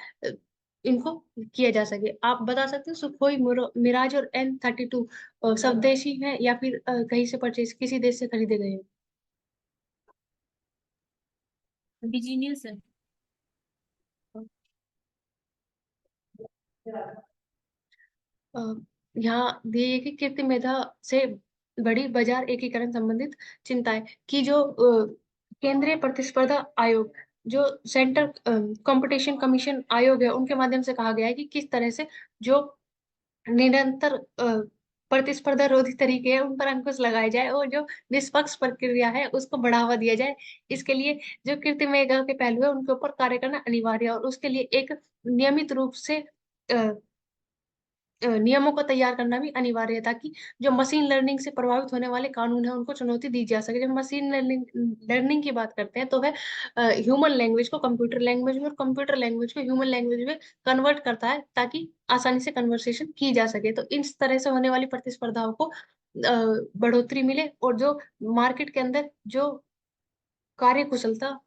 इनको किया जा सके। आप बता सकते हो सुखोई मिराज और N-32 स्वदेशी है या फिर कहीं से परचेज, किसी देश से खरीदे गए हैं? इंडिजीनियस है। अ, यहाँ दिए है कि कृत्रिम मेधा से बड़ी बाजार एकीकरण संबंधित चिंताएं, कि जो केंद्रीय प्रतिस्पर्धा आयोग, जो सेंट्रल कंपटीशन कमीशन आयोग है, उनके माध्यम से कहा गया है कि किस तरह से जो निरंतर प्रतिस्पर्धा रोधी तरीके हैं उन पर अंकुश लगाया जाए, और जो निष्पक्ष प्रक्रिया है उसको बढ़ावा दिया जाए। इसके लिए जो कृत्रिम मेधा के पहलू है उनके ऊपर कार्य करना अनिवार्य है, और उसके लिए एक नियमित रूप से नियमों को तैयार करना भी अनिवार्य है, ताकि जो मशीन लर्निंग से प्रभावित होने वाले कानून है उनको चुनौती दी जा सके। जब मशीन लर्निंग की बात करते हैं तो वह ह्यूमन लैंग्वेज को कंप्यूटर लैंग्वेज में और कंप्यूटर लैंग्वेज को ह्यूमन लैंग्वेज में कन्वर्ट करता है, ताकि आसानी से कन्वर्सेशन की जा सके। तो इस तरह से होने वाली प्रतिस्पर्धाओं को बढ़ोतरी मिले, और जो मार्केट के अंदर जो कार्य कुशलता,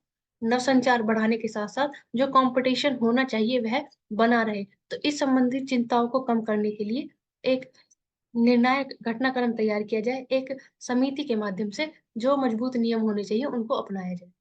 नवसंचार बढ़ाने के साथ साथ जो कंपटीशन होना चाहिए वह बना रहे। तो इस संबंधित चिंताओं को कम करने के लिए एक निर्णायक घटनाक्रम तैयार किया जाए, एक समिति के माध्यम से जो मजबूत नियम होने चाहिए उनको अपनाया जाए।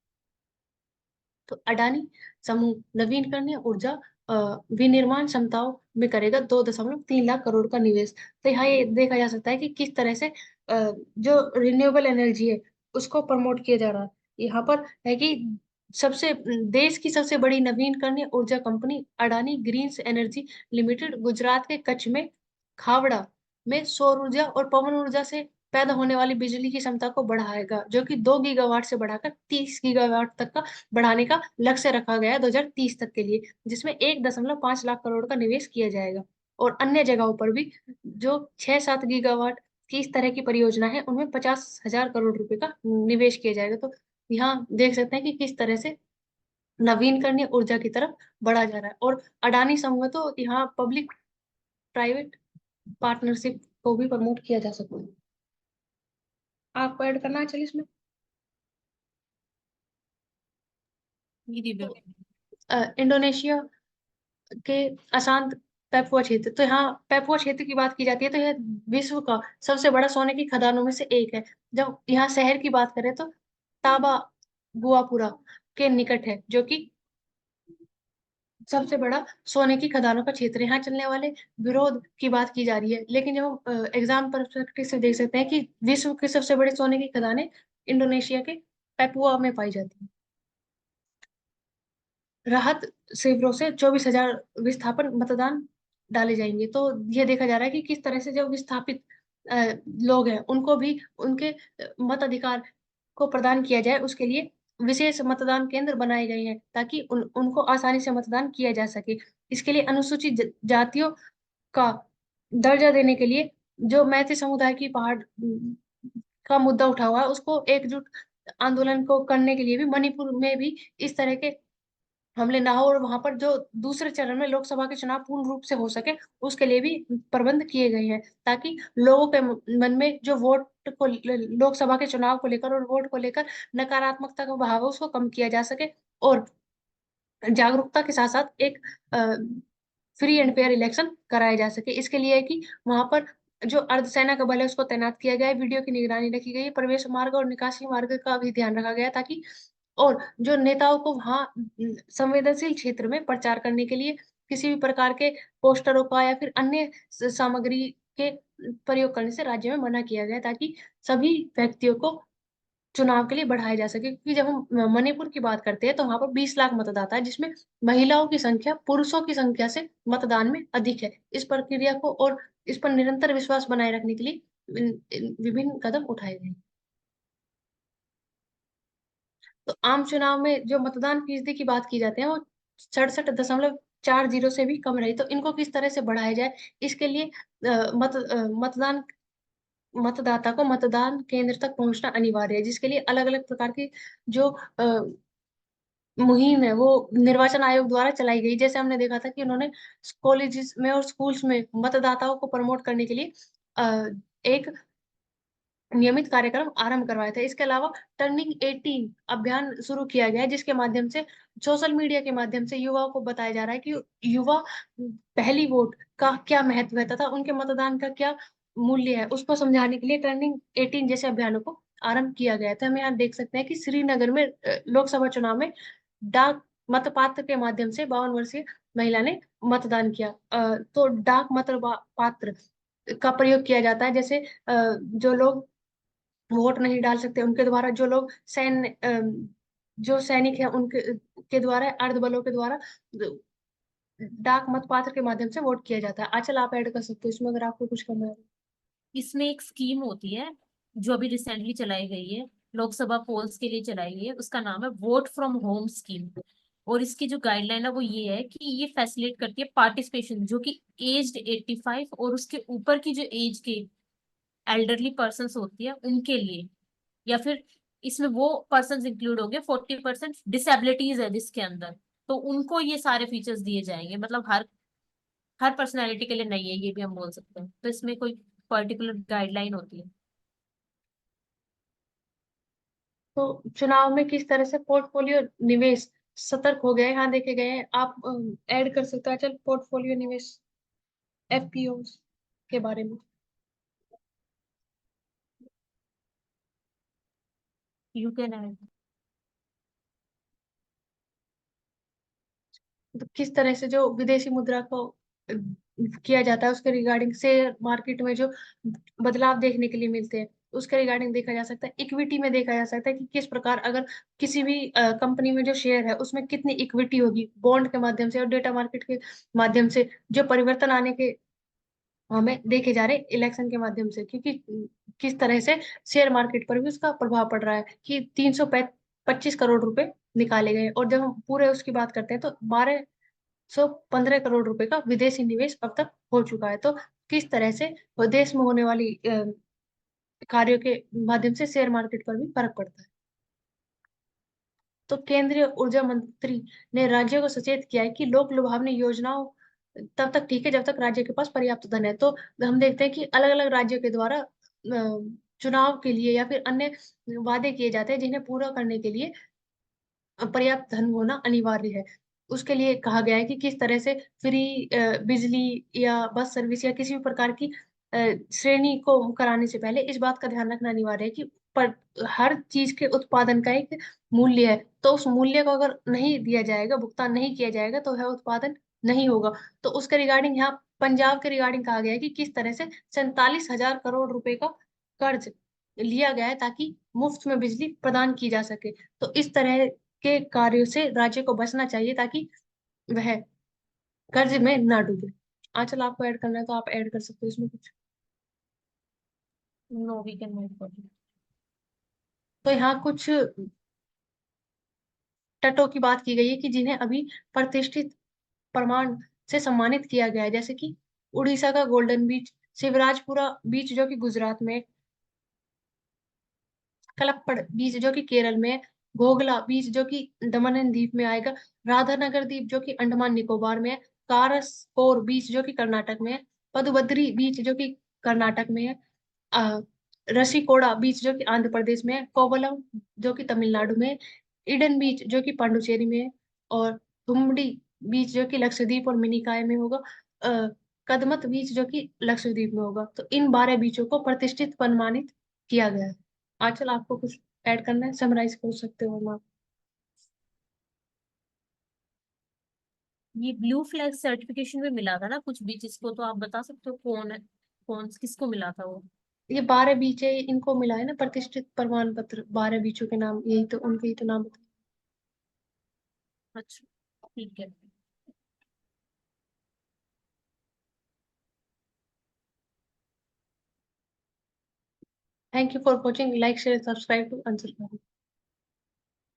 तो अडानी समूह नवीनकरणीय ऊर्जा अ, विनिर्माण क्षमताओं में करेगा 2.3 लाख करोड़ का निवेश। तो यहाँ ये देखा जा सकता है कि किस तरह से जो रिन्यूएबल एनर्जी है उसको प्रमोट किया जा रहा है। यहाँ पर है कि सबसे देश की सबसे बड़ी नवीनकरणीय ऊर्जा company Adani Greens Energy Limited Gujarat के कच्छ में खावड़ा में सौर ऊर्जा और पवन ऊर्जा से पैदा होने वाली बिजली की क्षमता को बढ़ाएगा, जो कि 2 गीगावाट से बढ़ाकर 30 गीगावाट तक का बढ़ाने का लक्ष्य रखा गया है 2030 तक के लिए, जिसमें 1.5 लाख करोड़ का निवेश किया जाएगा। और अन्य जगहों पर भी जो 6-7 गीगावाट की इस तरह की परियोजना है उनमें 50,000 करोड़ रुपए का निवेश किया जाएगा। तो यहाँ देख सकते हैं कि किस तरह से नवीनकरणीय ऊर्जा की तरफ बढ़ा जा रहा है। और अडानी समूह तो यहाँ पब्लिक प्राइवेट पार्टनरशिप को भी प्रमोट किया जा सकता है। आपको ऐड करना है चलिए इसमें। दीदी बिल्कुल। इंडोनेशिया के अशांत पेपुआ क्षेत्र, तो यहाँ पेपुआ क्षेत्र की बात की जाती है तो यह विश्व का सबसे बड़ा सोने की खदानों में से एक है। जब यहाँ शहर की बात करें तो ताबा गुआपुरा के निकट है, जो कि सबसे बड़ा सोने की खदानों का क्षेत्र है। यहाँ चलने वाले विरोध की बात की जा रही है, लेकिन जब हम एग्जाम परस्पेक्टिव से देख सकते हैं कि विश्व के सबसे बड़े सोने की खदानें इंडोनेशिया के पेपुआ में पाई जाती है। राहत शिविरों से 24,000 विस्थापन मतदान डाले जाएंगे। तो ये देखा जा रहा है कि किस तरह से जो विस्थापित लोग हैं उनको भी उनके मताधिकार को प्रदान किया जाए, उसके लिए विशेष मतदान केंद्र बनाए गए हैं, ताकि उनको आसानी से मतदान किया जा सके। इसके लिए अनुसूचित जातियों का दर्जा देने के लिए जो मैती समुदाय की पहाड़ का मुद्दा उठा हुआ है उसको एकजुट आंदोलन को करने के लिए भी मणिपुर में भी इस तरह के हमले ना हो, और वहां पर जो दूसरे चरण में लोकसभा के चुनाव पूर्ण रूप से हो सके उसके लिए भी प्रबंध किए गए हैं, ताकि लोगों के मन में जो वोट को लोकसभा के चुनाव को लेकर और वोट को लेकर नकारात्मकता का भाव है उसको कम किया जा सके, और जागरूकता के साथ साथ एक फ्री एंड फेयर इलेक्शन कराए जा सके। इसके लिए है कि वहां पर जो अर्धसेना का बल है उसको तैनात किया गया है, वीडियो की निगरानी रखी गई है, प्रवेश मार्ग और निकासी मार्ग का भी ध्यान रखा गया है, ताकि और जो नेताओं को वहां संवेदनशील क्षेत्र में प्रचार करने के लिए किसी भी प्रकार के पोस्टरों का या फिर अन्य सामग्री के प्रयोग करने से राज्य में मना किया गया है, ताकि सभी व्यक्तियों को चुनाव के लिए बढ़ाया जा सके। क्योंकि जब हम मणिपुर की बात करते हैं तो वहां पर 20 लाख मतदाता है, जिसमें महिलाओं की संख्या पुरुषों की संख्या से मतदान में अधिक है। इस प्रक्रिया को और इस पर निरंतर विश्वास बनाए रखने के लिए विभिन्न कदम उठाए गए। तो आम चुनाव में जो मतदान फीसदी की बात की जाती है वो 67.40 से भी कम रही। तो इनको किस तरह से बढ़ाया जाए, इसके लिए मतदान मतदाता को मतदान केंद्र तक पहुंचना अनिवार्य है, जिसके लिए अलग अलग प्रकार की जो मुहिम है वो निर्वाचन आयोग द्वारा चलाई गई। जैसे हमने देखा था कि उन्होंने कॉलेजेस में और स्कूल्स में मतदाताओं को प्रमोट करने के लिए एक नियमित कार्यक्रम आरंभ करवाए थे। इसके अलावा टर्निंग 18 अभियान शुरू किया गया है, जिसके माध्यम से सोशल मीडिया के माध्यम से युवाओं को बताया जा रहा है कि युवा पहली वोट का क्या महत्व है तथा उनके मतदान का क्या मूल्य है, उसको समझाने के लिए टर्निंग 18 जैसे अभियानों को आरंभ किया गया था। हम यहाँ देख सकते हैं कि श्रीनगर में लोकसभा चुनाव में डाक मतपात्र के माध्यम से 52 वर्षीय महिला ने मतदान किया। तो डाक मत पात्र का प्रयोग किया जाता है, जैसे जो लोग वोट नहीं डाल सकते उनके द्वारा, जो लोग जो सैनिक है उनके के द्वारा, अर्धबलों के द्वारा डाक मतपात्र के माध्यम से वोट किया जाता है। आचल आप ऐड कर सकते हो इसमें अगर आपको कुछ करना है। इसमें एक स्कीम होती है जो अभी रिसेंटली चलाई गई है, लोकसभा पोल्स के लिए चलाई गई है, उसका नाम है वोट फ्रॉम होम स्कीम। और इसकी जो गाइडलाइन है वो ये है कि ये फैसिलिटेट करती है पार्टिसिपेशन, जो कि एज्ड 85 और उसके ऊपर की जो एज के एल्डरली पर्सन होती है उनके लिए, या फिर इसमें वो पर्सन इंक्लूड होंगे 40% डिसेबिलिटीज है जिसके अंदर, तो उनको ये सारे फीचर्स दिए जाएंगे। मतलब हर पर्सनैलिटी के लिए नहीं है, ये भी हम बोल सकते हैं। तो इसमें कोई पर्टिकुलर गाइडलाइन होती है। तो चुनाव में किस तरह से पोर्टफोलियो निवेश सतर्क हो गए, यहाँ देखे गए हैं। आप ऐड कर सकते हो चल पोर्टफोलियो निवेश एफपीओ के बारे में। You can add. तो किस तरह से जो विदेशी मुद्रा को किया जाता है उसके रिगार्डिंग शेयर मार्केट में जो बदलाव देखने के लिए मिलते हैं उसके रिगार्डिंग देखा जा सकता है। इक्विटी में देखा जा सकता है कि किस प्रकार अगर किसी भी कंपनी में जो शेयर है उसमें कितनी इक्विटी होगी, बॉन्ड के माध्यम से और डेटा मार्केट के माध्यम से जो परिवर्तन आने के हमें देखे जा रहे इलेक्शन के माध्यम से। क्योंकि किस तरह से शेयर मार्केट पर भी उसका प्रभाव पड़ रहा है कि 325 करोड़ रुपए निकाले गए, और जब हम पूरे उसकी बात करते हैं तो 1215 करोड़ रुपए का विदेशी निवेश अब तक हो चुका है। तो किस तरह से देश में होने वाली कार्यों के माध्यम से शेयर मार्केट पर भी फर्क पड़ता है। तो केंद्रीय ऊर्जा मंत्री ने राज्यों को सचेत किया है कि लोक लुभावनी योजनाओं तब तक ठीक है जब तक राज्य के पास पर्याप्त धन है। तो हम देखते हैं कि अलग अलग राज्यों के द्वारा चुनाव के लिए या फिर अन्य वादे किए जाते हैं जिन्हें पूरा करने के लिए पर्याप्त धन होना अनिवार्य है। उसके लिए कहा गया है कि किस तरह से फ्री बिजली या बस सर्विस या किसी भी प्रकार की श्रेणी को कराने से पहले इस बात का ध्यान रखना अनिवार्य है कि पर हर चीज के उत्पादन का एक मूल्य है। तो उस मूल्य को अगर नहीं दिया जाएगा, भुगतान नहीं किया जाएगा, तो वह उत्पादन नहीं होगा। तो उसके रिगार्डिंग यहाँ पंजाब के रिगार्डिंग कहा गया है कि किस तरह से 47,000 करोड़ रुपए का कर्ज लिया गया है ताकि मुफ्त में बिजली प्रदान की जा सके। तो इस तरह के कार्यों से राज्य को बचना चाहिए ताकि वह कर्ज में ना डूबे। आंचल आपको ऐड करना है तो आप ऐड कर सकते हो इसमें कुछ। No, we can move forward. तो यहाँ कुछ तटों की बात की गई है कि जिन्हें अभी प्रतिष्ठित प्रमाण से सम्मानित किया गया है, जैसे कि उड़ीसा का गोल्डन बीच, शिवराजपुरा बीच जो कि गुजरात में, कलप्पड़ बीच जो कि केरल में, घोगला बीच जो कि दमन एंड दीव में आएगा, राधानगर द्वीप जो कि अंडमान निकोबार में है, कारसकोर बीच जो कि कर्नाटक में है, पदुबद्री बीच जो कि कर्नाटक में है, अ, रसीकोड़ा बीच जो कि आंध्र प्रदेश में है, कोवलम जो कि तमिलनाडु में है, ईडन बीच जो कि पांडुचेरी में है, और थुमडी बीच जो कि लक्षद्वीप और मिनिकॉय में होगा, अ, कदमत बीच जो कि लक्षद्वीप में होगा। तो इन 12 बीचों को प्रतिष्ठित सम्मानित किया गया है। आंचल आपको कुछ ऐड करना है, समराइज कर सकते हो आप। ये ब्लू फ्लैग सर्टिफिकेशन में मिला था ना कुछ बीचेस को, तो आप बता सकते हो कौन है, कौन किसको मिला था वो? ये 12 बीच है, इनको मिला है ना प्रतिष्ठित प्रमाण पत्र, 12 बीचों के नाम, यही तो उनके ही तो नाम बता। अच्छा, ठीक है। Thank you for watching, like share subscribe to answer.